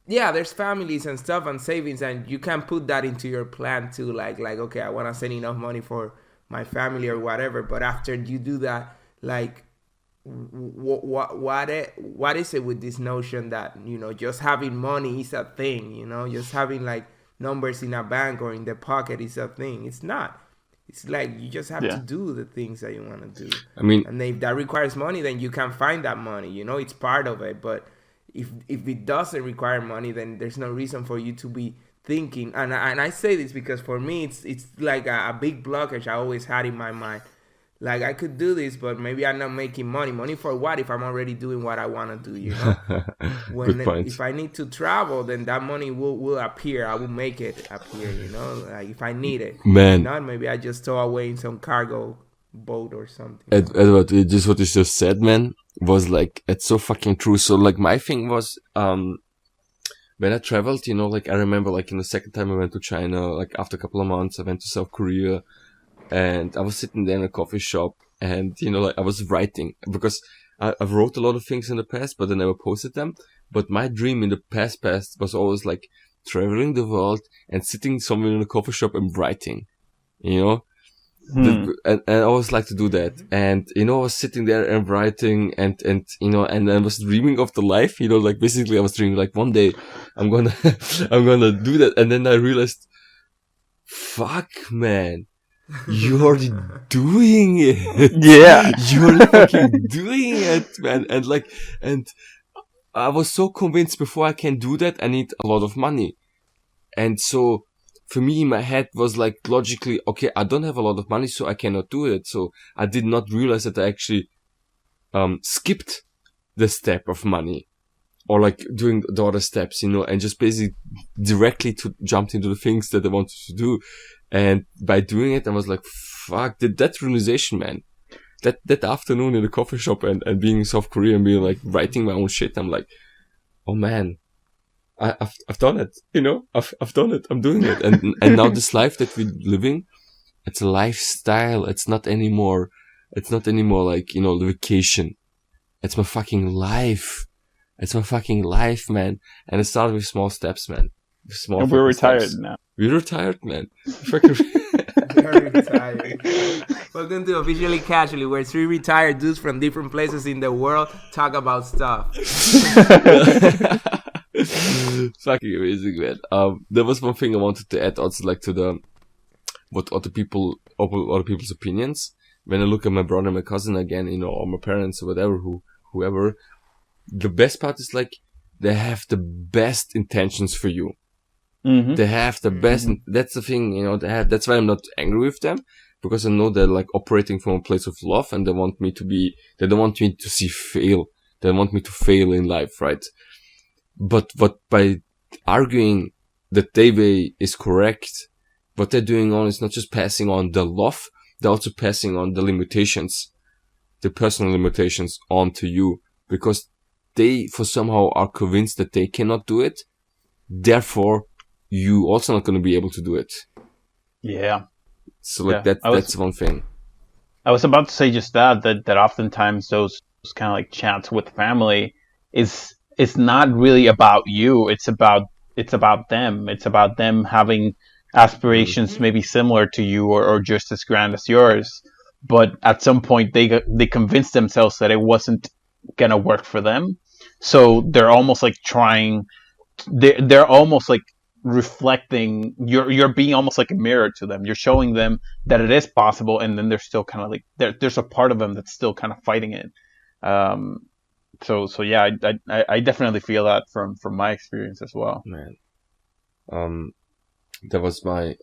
there's families and stuff and savings, and you can put that into your plan too. Like okay, I want to send enough money for my family or whatever. But after you do that, like, what is it with this notion that just having money is a thing? Just having like numbers in a bank or in the pocket is a thing. It's not. It's like you just have to do the things that you want to do. I mean, and if that requires money, then you can find that money. It's part of it. But if it doesn't require money, then there's no reason for you to be thinking. And I say this because for me, it's like a big blockage I always had in my mind. Like, I could do this, but maybe I'm not making money. Money for what if I'm already doing what I want to do, you know? Good point. If I need to travel, then that money will appear. I will make it appear, you know? Like, if I need it. Man. If not, maybe I just stow away in some cargo boat or something. Edward, just what you just said, man, was like, it's so fucking true. So, like, my thing was, when I traveled, you know, like, I remember, like, in the second time I went to China, like, after a couple of months, I went to South Korea. And I was sitting there in a coffee shop and, you know, like I was writing because I wrote a lot of things in the past, but I never posted them. But my dream in the past was always like traveling the world and sitting somewhere in a coffee shop and writing, you know? And I always like to do that. And, you know, I was sitting there and writing and, you know, and I was dreaming of the life, you know, like basically I was dreaming like one day I'm gonna do that. And then I realized, fuck, man. You're doing it. Yeah. You're fucking doing it, man. And I was so convinced before I can do that, I need a lot of money. And so for me, my head was like logically, okay, I don't have a lot of money, so I cannot do it. So I did not realize that I actually, skipped the step of money or like doing the other steps, you know, and just basically directly to jumped into the things that I wanted to do. And by doing it, I was like, fuck, that realization, man. That afternoon in the coffee shop and being in South Korea and being like writing my own shit, I'm like, oh man, I've done it, you know, I've done it, I'm doing it. And now this life that we're living, it's a lifestyle. It's not anymore like, you know, the vacation. It's my fucking life. It's my fucking life, man. And it started with small steps, man. And we're retired now. We're retired, man. We're retired. Welcome to Officially Casually, where three retired dudes from different places in the world talk about stuff. Fucking amazing, man. There was one thing I wanted to add also, like to the other people's opinions. When I look at my brother, my cousin again, you know, or my parents or whatever, whoever, the best part is like they have the best intentions for you. Mm-hmm. They have the best. That's the thing, you know. That's why I'm not angry with them, because I know they're like operating from a place of love, and they want me to be. They don't want me to see fail. They want me to fail in life, right? But by arguing that their way is correct, what they're doing on is not just passing on the love, they're also passing on the limitations, the personal limitations onto you, because they for somehow are convinced that they cannot do it. Therefore, you also not going to be able to do it. Yeah. So like that's one thing. I was about to say just that oftentimes those kind of like chats with family is not really about you. It's about them. It's about them having aspirations maybe similar to you or just as grand as yours. But at some point they convinced themselves that it wasn't gonna work for them. So they're almost like they're almost like reflecting, you're being almost like a mirror to them. You're showing them that it is possible, and then they're still kind of like there's a part of them that's still kind of fighting it. So yeah, I definitely feel that from my experience as well. Man, that was my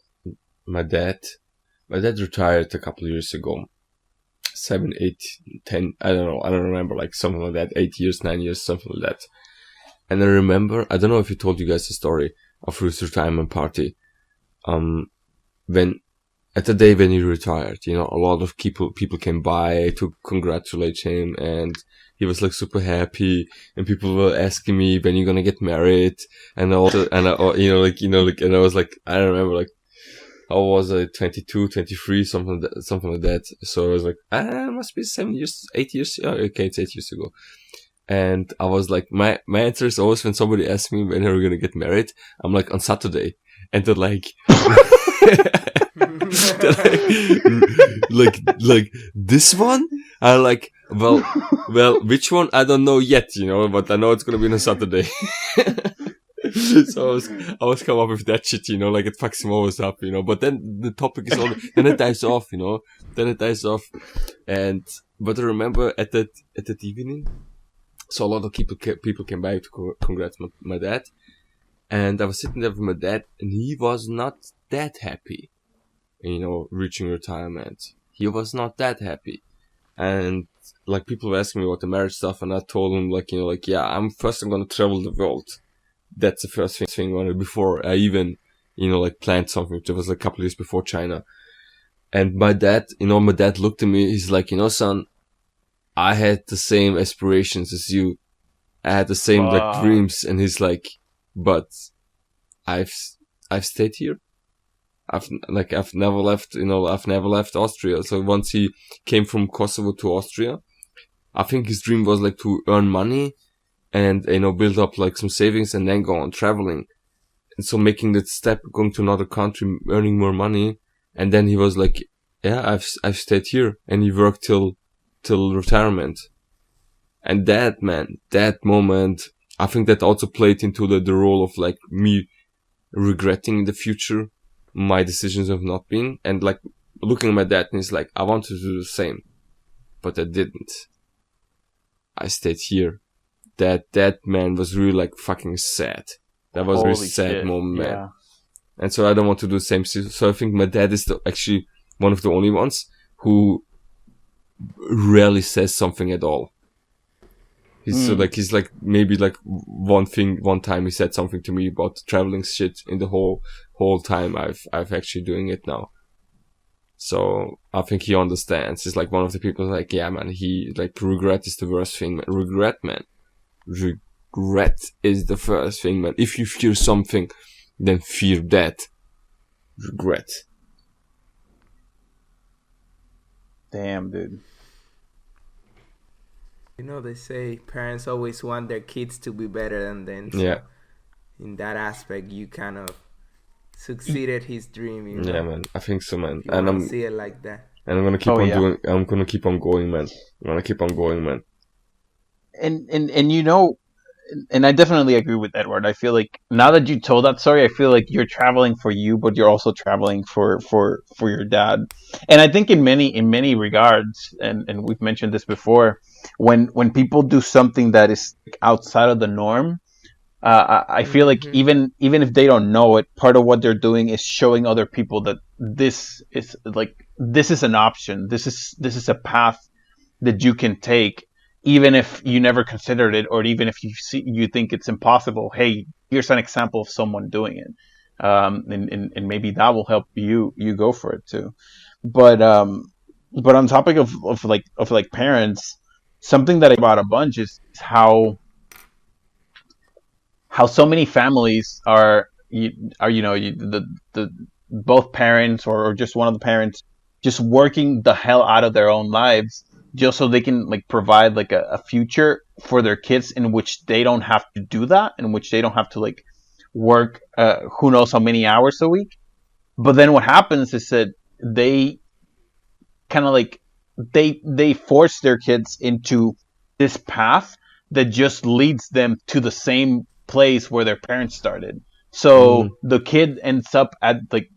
dad. My dad retired a couple of years ago. 7, 8, 10, I don't know, I don't remember, like something like that, 8 years, 9 years, something like that. And I remember, I don't know if he told you guys the story of his retirement party. When, at the day when he retired, you know, a lot of people came by to congratulate him, and he was like super happy, and people were asking me when you're gonna get married, and also, and I was like, I don't remember, like, how was I, 22, 23, something like that. So I was like, it must be 7 years, 8 years, yeah, okay, it's 8 years ago. And I was like, my answer is always when somebody asks me when are we gonna get married, I'm like, on Saturday. And they're like, like this one? I'm like, well, which one? I don't know yet, you know, but I know it's gonna be on a Saturday. So I was come up with that shit, you know, like it fucks him always up, you know, but then the topic is all, then it dies off, you know, but I remember at that evening, So a lot of people came by to congratulate my dad. And I was sitting there with my dad, and he was not that happy, reaching retirement. He was not that happy. And, like, people were asking me about the marriage stuff, and I told him, yeah, I'm gonna travel the world. That's the first thing I wanted before I even, planned something. That was like a couple of years before China. And my dad looked at me, he's like, son, I had the same aspirations as you. I had the same, dreams. And he's like, but I've stayed here. I've never left, I've never left Austria. So once he came from Kosovo to Austria, I think his dream was like to earn money and, build up like some savings and then go on traveling. And so making that step, going to another country, earning more money. And then he was like, yeah, I've stayed here, and he worked till retirement. And that moment, I think that also played into the role of like me regretting in the future my decisions of not being, and like looking at my dad, and he's like, I wanted to do the same, but I didn't. I stayed here. That man was really like fucking sad. That was a really sad moment, man. Yeah. And so I don't want to do the same. So I think my dad is actually one of the only ones who rarely says something at all. He's like maybe like one time he said something to me about the traveling shit in the whole time I've actually doing it now. So I think he understands. He's like one of the people like, yeah, man, he like regret is the worst thing, man. Regret is the first thing, man. If you fear something, then fear that. Regret. Damn, dude. They say parents always want their kids to be better than them. So yeah. In that aspect, you kind of succeeded his dream. Yeah, man. I think so, man. And I'm see it like that. And I'm gonna keep I'm gonna keep on going, man. And I definitely agree with Edward. I feel like now that you told that story, I feel like you're traveling for you, but you're also traveling for your dad. And I think in many regards, and we've mentioned this before, when people do something that is outside of the norm, I feel like even if they don't know it, part of what they're doing is showing other people that this is an option. This is a path that you can take, even if you never considered it, or even if you think it's impossible. Hey, here's an example of someone doing it, and maybe that will help you go for it too. But on topic of parents, something that I about a bunch is how so many families are both parents or just one of the parents just working the hell out of their own lives just so they can like provide like a future for their kids in which they don't have to do that, in which they don't have to like work who knows how many hours a week. But then what happens is that they kind of like they force their kids into this path that just leads them to the same place where their parents started. So the kid ends up at like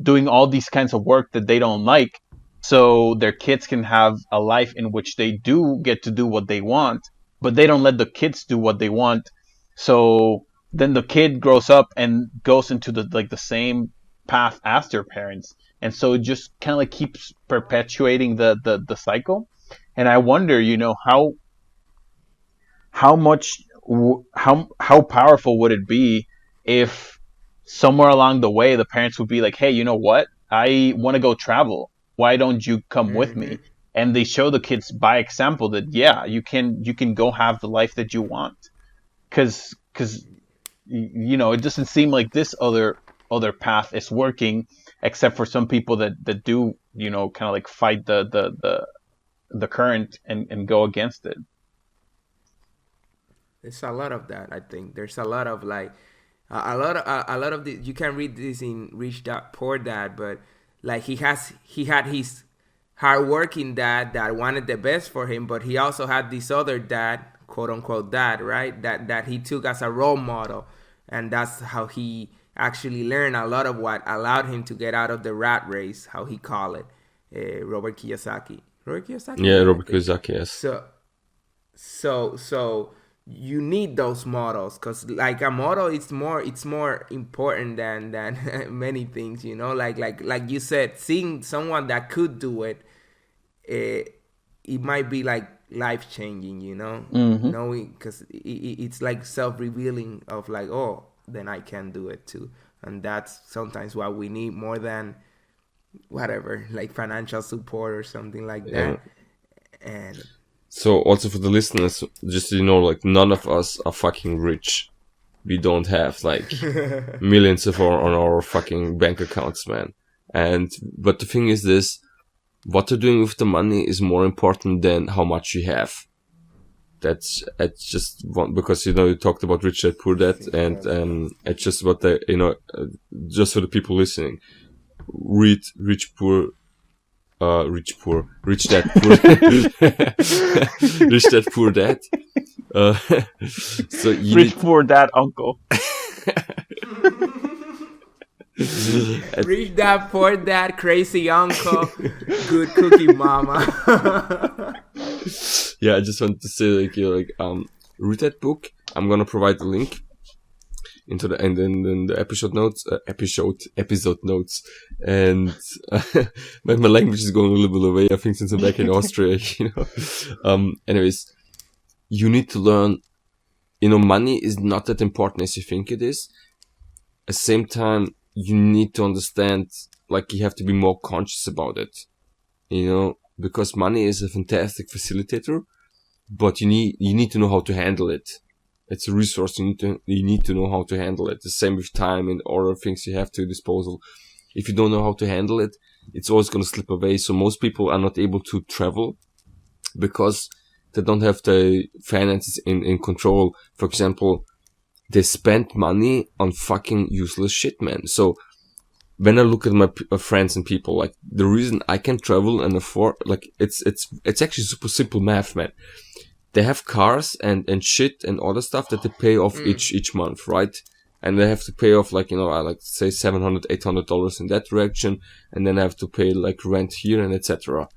doing all these kinds of work that they don't like, so their kids can have a life in which they do get to do what they want, but they don't let the kids do what they want. So then the kid grows up and goes into the same path as their parents, and so it just kind of like keeps perpetuating the cycle. And I wonder, how powerful would it be if somewhere along the way the parents would be like, hey, you know what, I want to go travel, why don't you come with me? And they show the kids by example that you can go have the life that you want, because it doesn't seem like this other path is working, except for some people that do kind of like fight the current and go against it. There's a lot of that. I think there's a lot of like a lot of the, you can read this in Rich Dad Poor Dad, but like he had his hardworking dad that wanted the best for him, but he also had this other dad, quote unquote dad, right? That he took as a role model, and that's how he actually learned a lot of what allowed him to get out of the rat race, how he called it. Robert Kiyosaki. Yeah, Robert Kiyosaki. Yes. So you need those models, because like a model, it's more important than many things, like you said, seeing someone that could do it, it might be like life changing, Mm-hmm. knowing, because it's like self revealing of like, oh, then I can do it too. And that's sometimes what we need more than whatever, like financial support or something like Yeah. that. And So also for the listeners, just so you know, like none of us are fucking rich. We don't have like millions of on our fucking bank accounts, man. But the thing is this: what you're doing with the money is more important than how much you have. That's just one, because you talked about rich dad poor dad, and it's just about the just for the people listening, read rich dad poor rich dad poor dad. So you Rich poor dad uncle. Rich dad, poor dad, crazy uncle, good cookie mama. Yeah, I just wanted to say read that book. I'm gonna provide the link into the and then the episode notes, and my language is going a little bit away, I think, since I'm back in Austria. Anyways, you need to learn. Money is not that important as you think it is. At the same time, you need to understand, like, you have to be more conscious about it, because money is a fantastic facilitator, but you need to know how to handle it. It's a resource. You need to know how to handle it. The same with time and other things you have to disposal. If you don't know how to handle it, it's always going to slip away. So most people are not able to travel because they don't have the finances in control. For example, they spend money on fucking useless shit, man. So when I look at my friends and people, like, the reason I can travel and afford, like, it's actually super simple math, man. They have cars and shit and other stuff that they pay off each month, right? And they have to pay off, like, I like say $700, $800 in that direction, and then I have to pay like rent here and etc.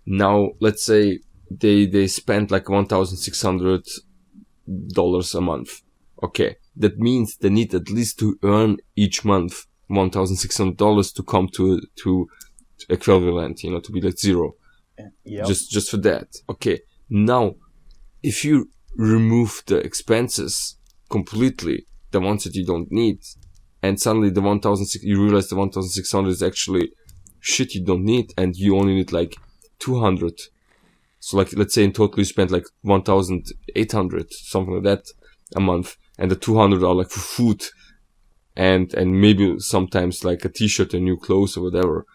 Now, let's say they spend like $1,600 a month. Okay, that means they need at least to earn each month $1,600 to come to equivalent, to be like zero. Yep. Just for that. Okay. Now, if you remove the expenses completely, the ones that you don't need, and suddenly you realize the 1,600 is actually shit you don't need, and you only need like 200. So, like, let's say in total you spend like 1,800, something like that, a month, and the 200 are like for food, and maybe sometimes like a t-shirt and new clothes or whatever.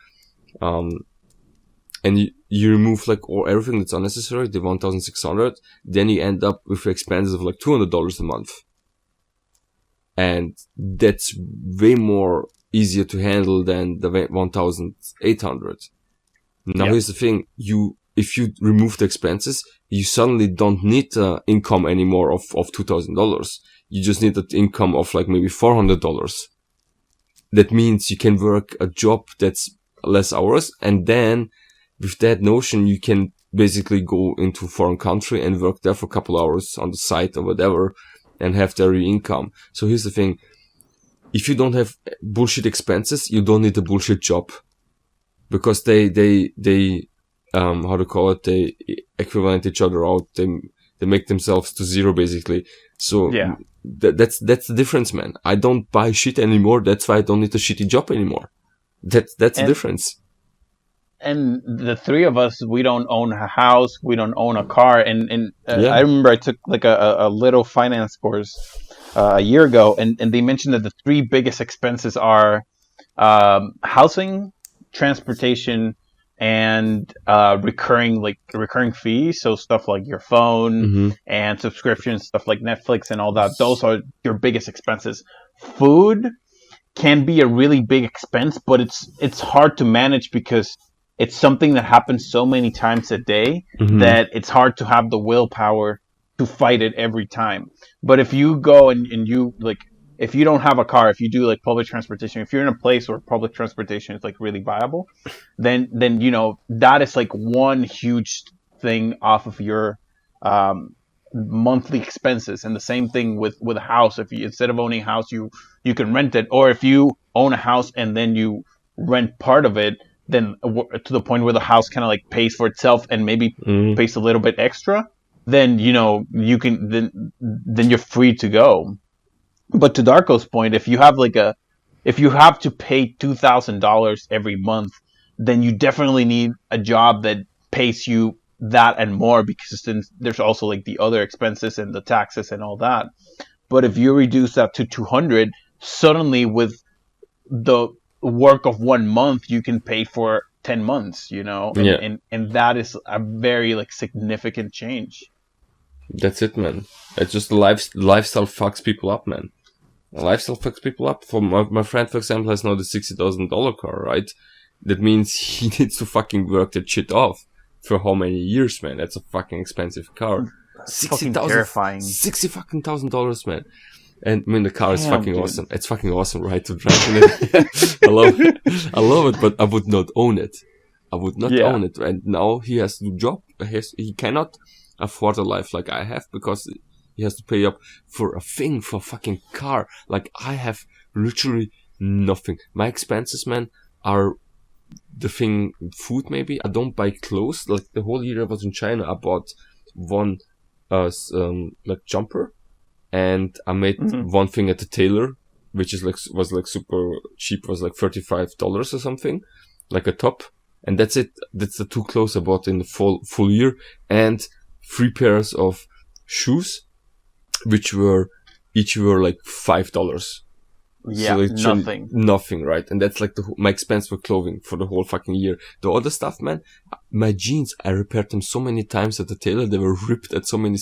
And you remove like everything that's unnecessary, the 1,600, then you end up with expenses of like $200 a month. And that's way more easier to handle than the 1,800. Now, Here's the thing. If you remove the expenses, you suddenly don't need the income anymore of $2,000. You just need the income of like maybe $400. That means you can work a job that's less hours, and then with that notion, you can basically go into a foreign country and work there for a couple hours on the site or whatever and have their income. So here's the thing. If you don't have bullshit expenses, you don't need a bullshit job, because they how to call it? They equivalent each other out. They make themselves to zero basically. So Yeah. That's the difference, man. I don't buy shit anymore. That's why I don't need a shitty job anymore. That's the difference. And the three of us, we don't own a house, we don't own a car, and I remember I took like a little finance course a year ago, and they mentioned that the three biggest expenses are housing, transportation, and recurring fees. So stuff like your phone and subscriptions, stuff like Netflix and all that. Those are your biggest expenses. Food can be a really big expense, but it's hard to manage because it's something that happens so many times a day that it's hard to have the willpower to fight it every time. But if you go and you like, if you don't have a car, if you do like public transportation, if you're in a place where public transportation is like really viable, then that is like one huge thing off of your monthly expenses. And the same thing with a house. If you, instead of owning a house, you can rent it, or if you own a house and then you rent part of it, then to the point where the house kind of like pays for itself and maybe pays a little bit extra, then you can then you're free to go. But to Darko's point, if you have to pay $2,000 every month, then you definitely need a job that pays you that and more, because then there's also like the other expenses and the taxes and all that. But if you reduce that to 200, suddenly with the work of 1 month, you can pay for 10 months, and that is a very like significant change. That's it, man. It's just lifestyle fucks people up, man. Lifestyle fucks people up. For my friend, for example, has now the $60,000 car, right? That means he needs to fucking work that shit off for how many years, man? That's a fucking expensive car. Terrifying. $60,000, man. And I mean, the car is fucking awesome. It's fucking awesome, right? To drive in it. I love it, but I would not own it. I would not own it. And now he has to job. He cannot afford a life like I have, because he has to pay up for a fucking car. Like, I have literally nothing. My expenses, man, are the thing, food maybe. I don't buy clothes. Like, the whole year I was in China, I bought one, like jumper. And I made one thing at the tailor, which is was super cheap, was like $35 or something, like a top. And that's it. That's the 2 clothes I bought in the full year, and 3 pairs of shoes, which each were like $5. Yeah, so nothing, right? And that's like my expense for clothing for the whole fucking year. The other stuff, man, my jeans, I repaired them so many times at the tailor. They were ripped at so many,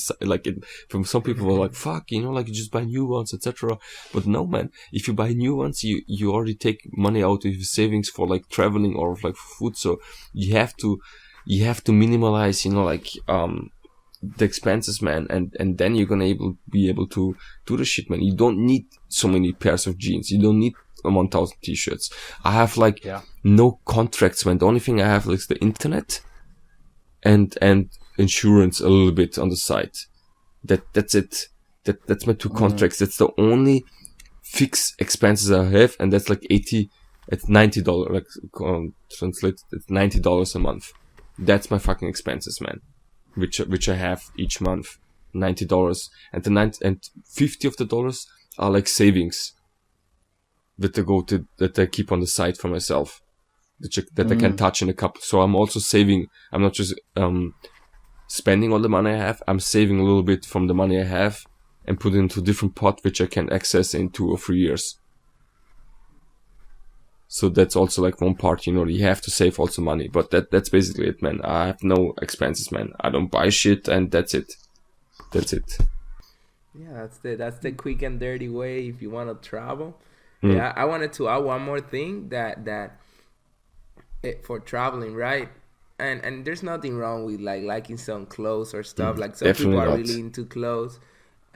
from some people were like, fuck, like you just buy new ones, etc. But no, man, if you buy new ones, you already take money out of your savings for like traveling or like food. So you have to minimalize, the expenses, man, and then you're gonna be able to do the shit, man. You don't need so many pairs of jeans. You don't need 1,000 t-shirts. I have no contracts, man. The only thing I have is the internet and insurance a little bit on the side. That's it. That's my 2 contracts. That's the only fixed expenses I have, and that's like it's $90. Like translate, it's $90 a month. That's my fucking expenses, man. Which I have each month, $90, and 50 of the dollars are like savings that I keep on the side for myself, that I can touch in a couple. So I'm also saving. I'm not just spending all the money I have. I'm saving a little bit from the money I have and put it into a different pot, which I can access in 2 or 3 years. So that's also like one part, you have to save also money. But that's basically it, man. I have no expenses, man. I don't buy shit, and that's it. Yeah, that's the quick and dirty way if you want to travel. Yeah, I wanted to add one more thing that for traveling, right? And there's nothing wrong with like liking some clothes or stuff. Like some people are really into clothes.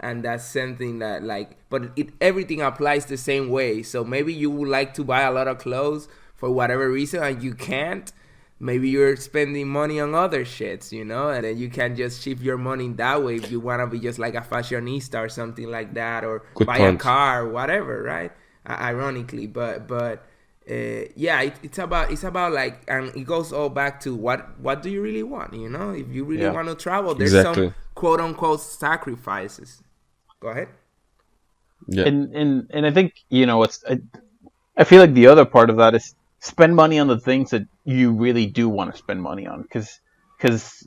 And that's something that but everything applies the same way. So maybe you would like to buy a lot of clothes for whatever reason and you can't. Maybe you're spending money on other shits, and then you can just shift your money that way if you want to be just like a fashionista or something like that, or buy a car or whatever, right? Ironically, but yeah, it's about like, and it goes all back to what do you really want, If you really want to travel, there's some quote unquote sacrifices. Go ahead. Yeah. And I think, I feel like the other part of that is spend money on the things that you really do want to spend money on. Because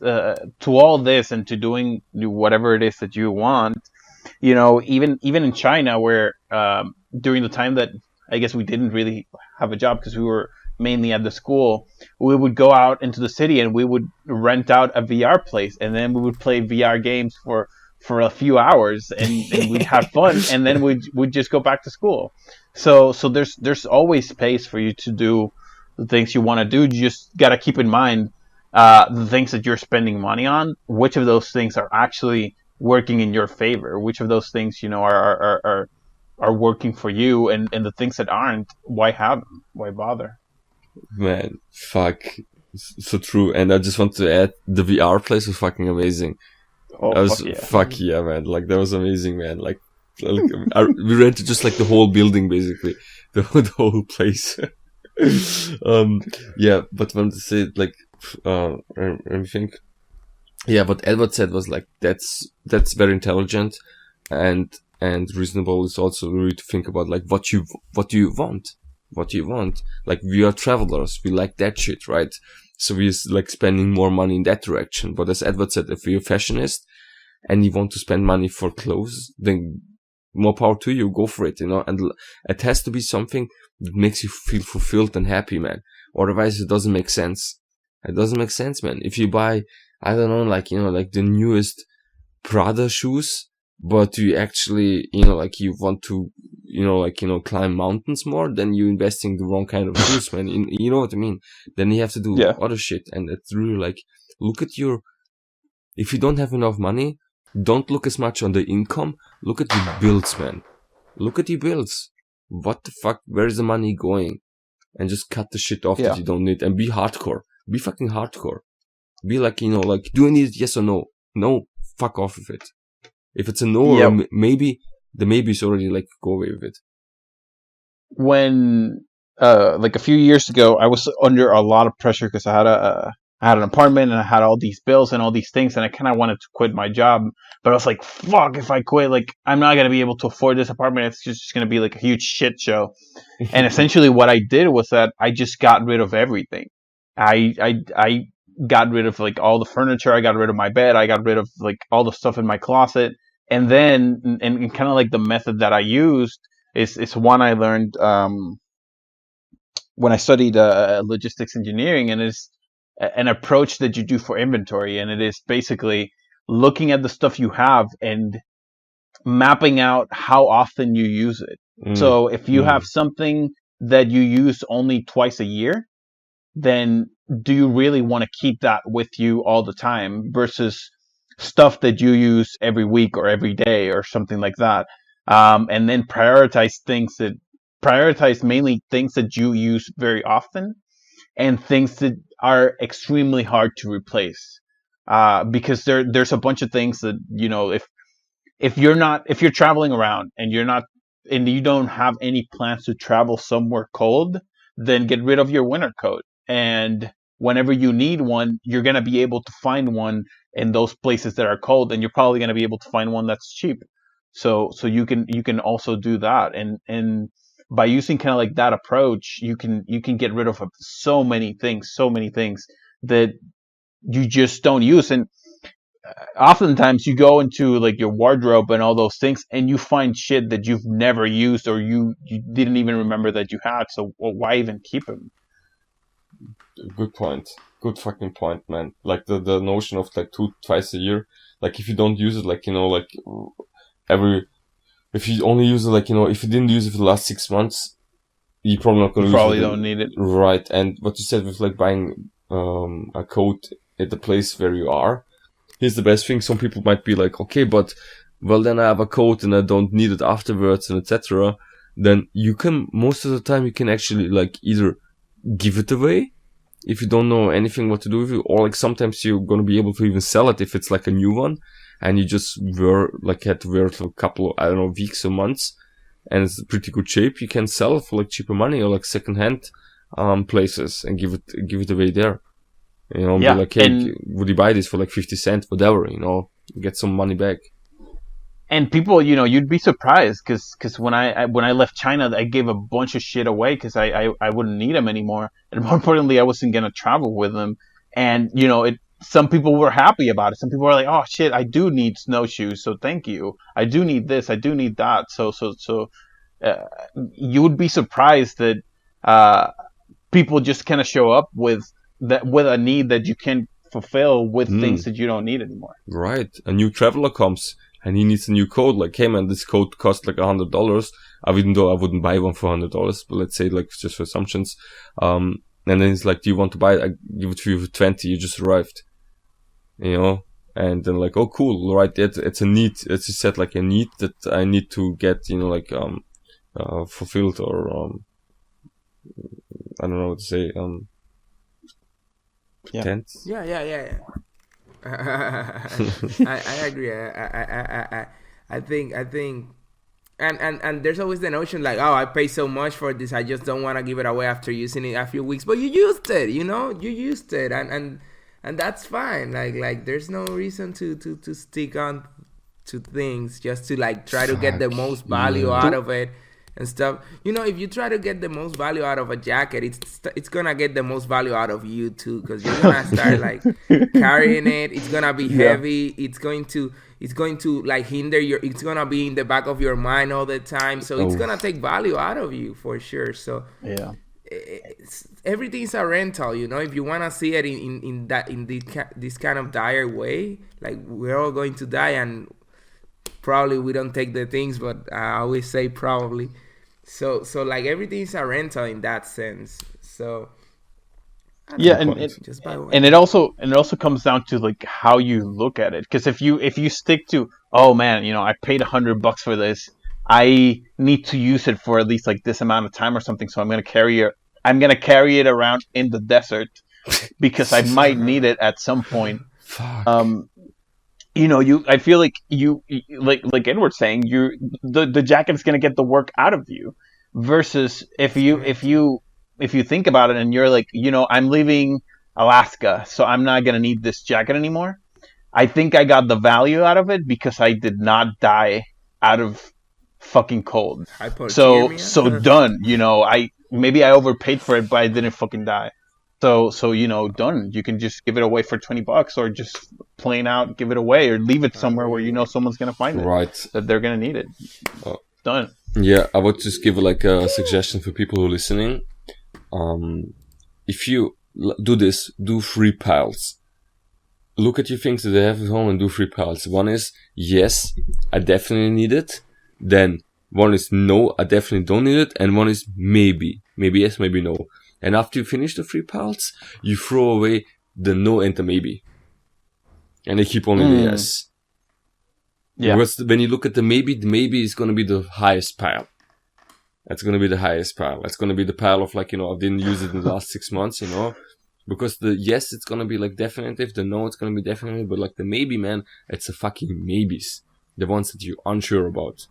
to all this and to doing whatever it is that you want, even in China, where during the time that I guess we didn't really have a job because we were mainly at the school, we would go out into the city and we would rent out a VR place, and then we would play VR games for a few hours, and we'd have fun, and then we'd just go back to school. So there's always space for you to do the things you want to do. You just got to keep in mind the things that you're spending money on, which of those things are actually working in your favor, which of those things are working for you, and the things that aren't, why have them? Why bother? Man, fuck, so true. And I just want to add, the VR place was fucking amazing. Oh, I was fuck yeah. fuck yeah, man. Like that was amazing, man. Like we rented just like the whole building, basically, the whole place. Yeah, but when to say like, let me think. Yeah, what Edward said was like that's very intelligent, and reasonable is also really to think about like what do you want. Like we are travelers, we like that shit, right? So we're like spending more money in that direction. But as Edward said, if you're a fashionist and you want to spend money for clothes, then more power to you, go for it, and it has to be something that makes you feel fulfilled and happy, man. Otherwise it doesn't make sense. It doesn't make sense, man. If you buy, I don't know, like, like the newest Prada shoes, but you actually, like you want to, climb mountains more, then you're investing the wrong kind of shoes, man. You know what I mean? Then you have to do other shit. And it's really like, if you don't have enough money, don't look as much on the income. Look at your bills, man. Look at your bills. What the fuck? Where is the money going? And just cut the shit off that you don't need, and be hardcore. Be fucking hardcore. Be like, like, do you need it? Yes or no? No, fuck off with it. If it's a no or maybe, the maybe is already like, go away with it. When, like a few years ago, I was under a lot of pressure because I had an apartment and I had all these bills and all these things, and I kind of wanted to quit my job, but I was like, fuck, if I quit, like, I'm not going to be able to afford this apartment. It's just going to be like a huge shit show. And essentially what I did was that I just got rid of everything. I got rid of like all the furniture. I got rid of my bed. I got rid of like all the stuff in my closet. And then, and kind of like the method that I used is one I learned when I studied logistics engineering, and it's an approach that you do for inventory. And it is basically looking at the stuff you have and mapping out how often you use it. So if you have something that you use only twice a year, then do you really want to keep that with you all the time versus stuff that you use every week or every day or something like that? And then prioritize mainly things that you use very often and things that are extremely hard to replace. Because there's a bunch of things that, if you're traveling around and you don't have any plans to travel somewhere cold, then get rid of your winter coat. And whenever you need one, you're going to be able to find one in those places that are cold, and you're probably going to be able to find one that's cheap. So you can also do that. And by using kind of like that approach, you can get rid of so many things that you just don't use. And oftentimes you go into like your wardrobe and all those things, and you find shit that you've never used or you didn't even remember that you had. So why even keep them? Good point. Good fucking point, man. Like the notion of like twice a year. Like if you don't use it, like, like if you only use it, like, if you didn't use it for the last 6 months, you're probably not going to use it. Probably don't need it. Right. And what you said with like buying a coat at the place where you are, here's the best thing. Some people might be like, okay, but well, then I have a coat and I don't need it afterwards and etc. Then you can, most of the time, you can actually like either give it away if you don't know anything what to do with it, or like sometimes you're going to be able to even sell it if it's like a new one and you just had to wear it for a couple of, I don't know, weeks or months, and it's in pretty good shape. You can sell it for like cheaper money or like secondhand places and give it away there. Be like, hey, would you buy this for like 50 cents, whatever, get some money back. And people, you'd be surprised because when I left China, I gave a bunch of shit away because I wouldn't need them anymore. And more importantly, I wasn't going to travel with them. And, some people were happy about it. Some people were like, oh shit, I do need snowshoes. So thank you. I do need this. I do need that. So you would be surprised that people just kind of show up with a need that you can fulfill with things that you don't need anymore. Right. A new traveler comes and he needs a new coat. Like, hey man, this coat costs like $100. Even though I wouldn't buy one for $100, but let's say like just for assumptions. And then it's like, do you want to buy it? I give it to you for 20. You just arrived, and then like, oh cool. Right. It's a need. It's just said like a need that I need to get, fulfilled, or, I don't know what to say. Yeah. I agree. I think and there's always the notion like, oh, I pay so much for this, I just don't want to give it away after using it a few weeks. But you used it, you used it, and that's fine. Like there's no reason to stick on to things just to like try to get the Fuck. most value Yeah. out of it and stuff. If you try to get the most value out of a jacket, it's gonna get the most value out of you too, because you're gonna start like carrying it. It's gonna be heavy. It's going to like hinder your. It's gonna be in the back of your mind all the time. So it's Oh. gonna take value out of you for sure. So Yeah. everything's a rental. If you wanna see it in this kind of dire way, like we're all going to die, and probably we don't take the things, but I always say probably. So like everything's a rental in that sense. So Yeah, just buy one. and it also comes down to like how you look at it. Because if you stick to, oh man, I paid $100 for this, I need to use it for at least like this amount of time or something, so I'm gonna carry it around in the desert because I might need it at some point. Fuck. I feel like like Edward's saying, the jacket's gonna get the work out of you, versus if you think about it and you're like, I'm leaving Alaska, so I'm not gonna need this jacket anymore. I think I got the value out of it because I did not die out of fucking cold. So Hypothermia? done. I overpaid for it, but I didn't fucking die. So done. You can just give it away for $20, or just plain out give it away, or leave it somewhere where someone's gonna find it, Right. that they're gonna need it. Oh. Done. Yeah, I would just give like a suggestion for people who are listening. If you do this, do 3 piles. Look at your things that they have at home and do 3 piles. One is, yes, I definitely need it. Then one is, no, I definitely don't need it. And one is, maybe. Maybe yes, maybe no. And after you finish the 3 piles, you throw away the no and the maybe. And they keep only the yes. Yeah. Because when you look at the maybe is going to be the highest pile. That's going to be the highest pile. That's going to be the pile of like, I didn't use it in the last 6 months, Because the yes, it's going to be like definitive. The no, it's going to be definitive. But like the maybe, man, it's a fucking maybes. The ones that you're unsure about.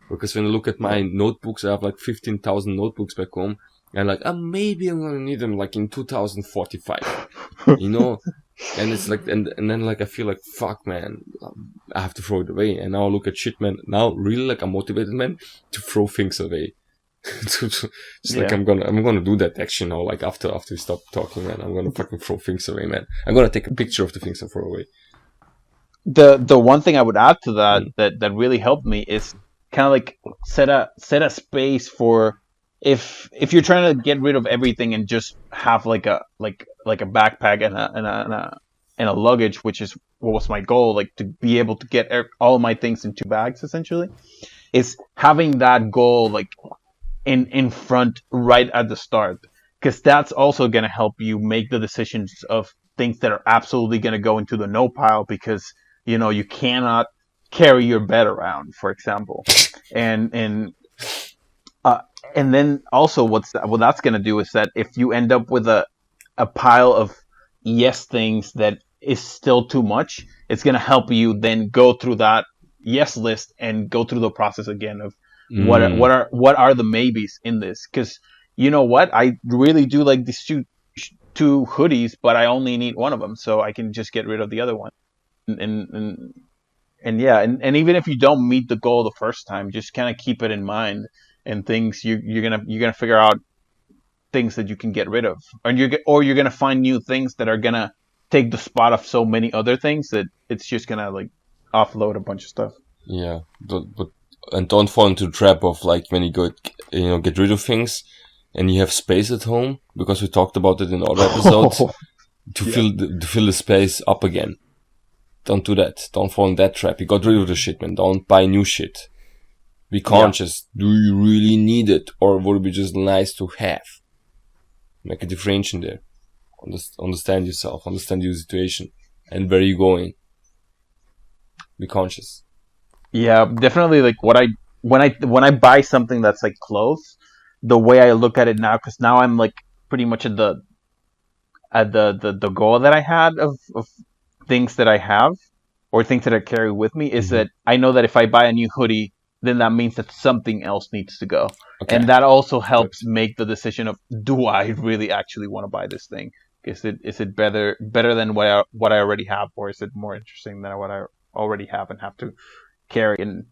Because when I look at my notebooks, I have like 15,000 notebooks back home. And like, maybe I'm going to need them like in 2045. And it's like, and then like, I feel like, fuck, man, I have to throw it away. And now I look at shit, man. Now really like a motivated man to throw things away. Like I'm gonna do that action now. Like after we stop talking, man, I'm gonna fucking throw things away, man. I'm gonna take a picture of the things I throw away. The one thing I would add to that really helped me is kind of like set a space for if you're trying to get rid of everything and just have like a backpack and a luggage, which is what was my goal, like to be able to get all of my things in 2 bags essentially, is having that goal like in front right at the start, because that's also going to help you make the decisions of things that are absolutely going to go into the no pile, because you cannot carry your bed around, for example, and then also what that's going to do is that if you end up with a pile of yes things that is still too much, it's going to help you then go through that yes list and go through the process again of what are the maybes in this, because you know what, I really do like these two hoodies, but I only need one of them, so I can just get rid of the other one. And even if you don't meet the goal the first time, just kind of keep it in mind, and things you're gonna figure out things that you can get rid of, or you're gonna find new things that are gonna take the spot of so many other things that it's just gonna like offload a bunch of stuff. Yeah, but and don't fall into the trap of like when you get rid of things and you have space at home, because we talked about it in other episodes, to fill the space up again. Don't do that. Don't fall in that trap. You got rid of the shit, man. Don't buy new shit. Be conscious. Do you really need it, or would it be just nice to have? Make a differentiation there. Understand yourself. Understand your situation and where you're going. Be conscious. Yeah, definitely. Like when I buy something that's like clothes, the way I look at it now, because now I'm like pretty much at the goal that I had of things that I have or things that I carry with me is Mm-hmm. that I know that if I buy a new hoodie, then that means that something else needs to go. Okay. And that also helps make the decision of, do I really actually want to buy this thing? Is it better than what I already have, or is it more interesting than what I already have and have to carry? And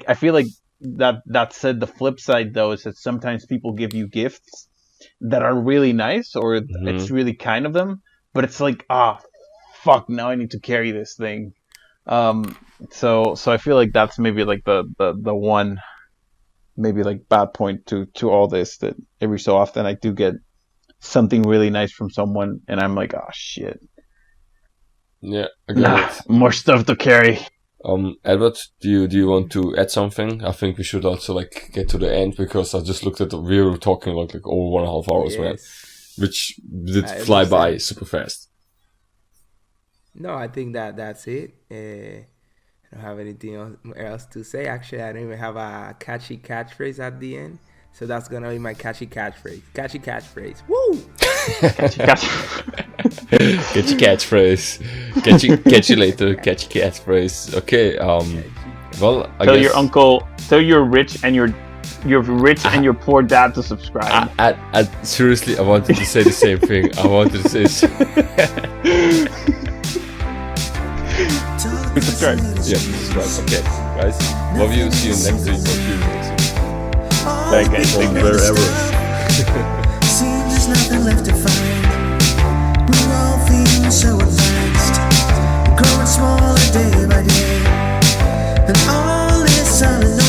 I feel like that said, the flip side though is that sometimes people give you gifts that are really nice, or it's really kind of them, but it's like, fuck, now I need to carry this thing. So I feel like that's maybe like the one maybe like bad point to all this, that every so often I do get something really nice from someone and I'm like, oh shit. Yeah, I got it. More stuff to carry. Edward, do you want to add something? I think we should also like get to the end, because I just looked at we were talking like over 1.5 hours, man, which did fly by super fast. No, I think that's it. I don't have anything else to say. Actually, I don't even have a catchy catchphrase at the end. So that's going to be my catchy catchphrase. Catchy catchphrase. Woo! Catchy catchphrase. Catch you later. Catchy catchphrase. Okay. Well, tell your uncle. Tell your rich and and your poor dad to subscribe. I seriously, I wanted to say the same thing. I wanted to say. Subscribe. Yeah, subscribe. Okay, guys. Love you. See you next week. Thank you. Wherever. Seems there's nothing left to find. We're all feeling so advanced, growing smaller day by day, and all is silent.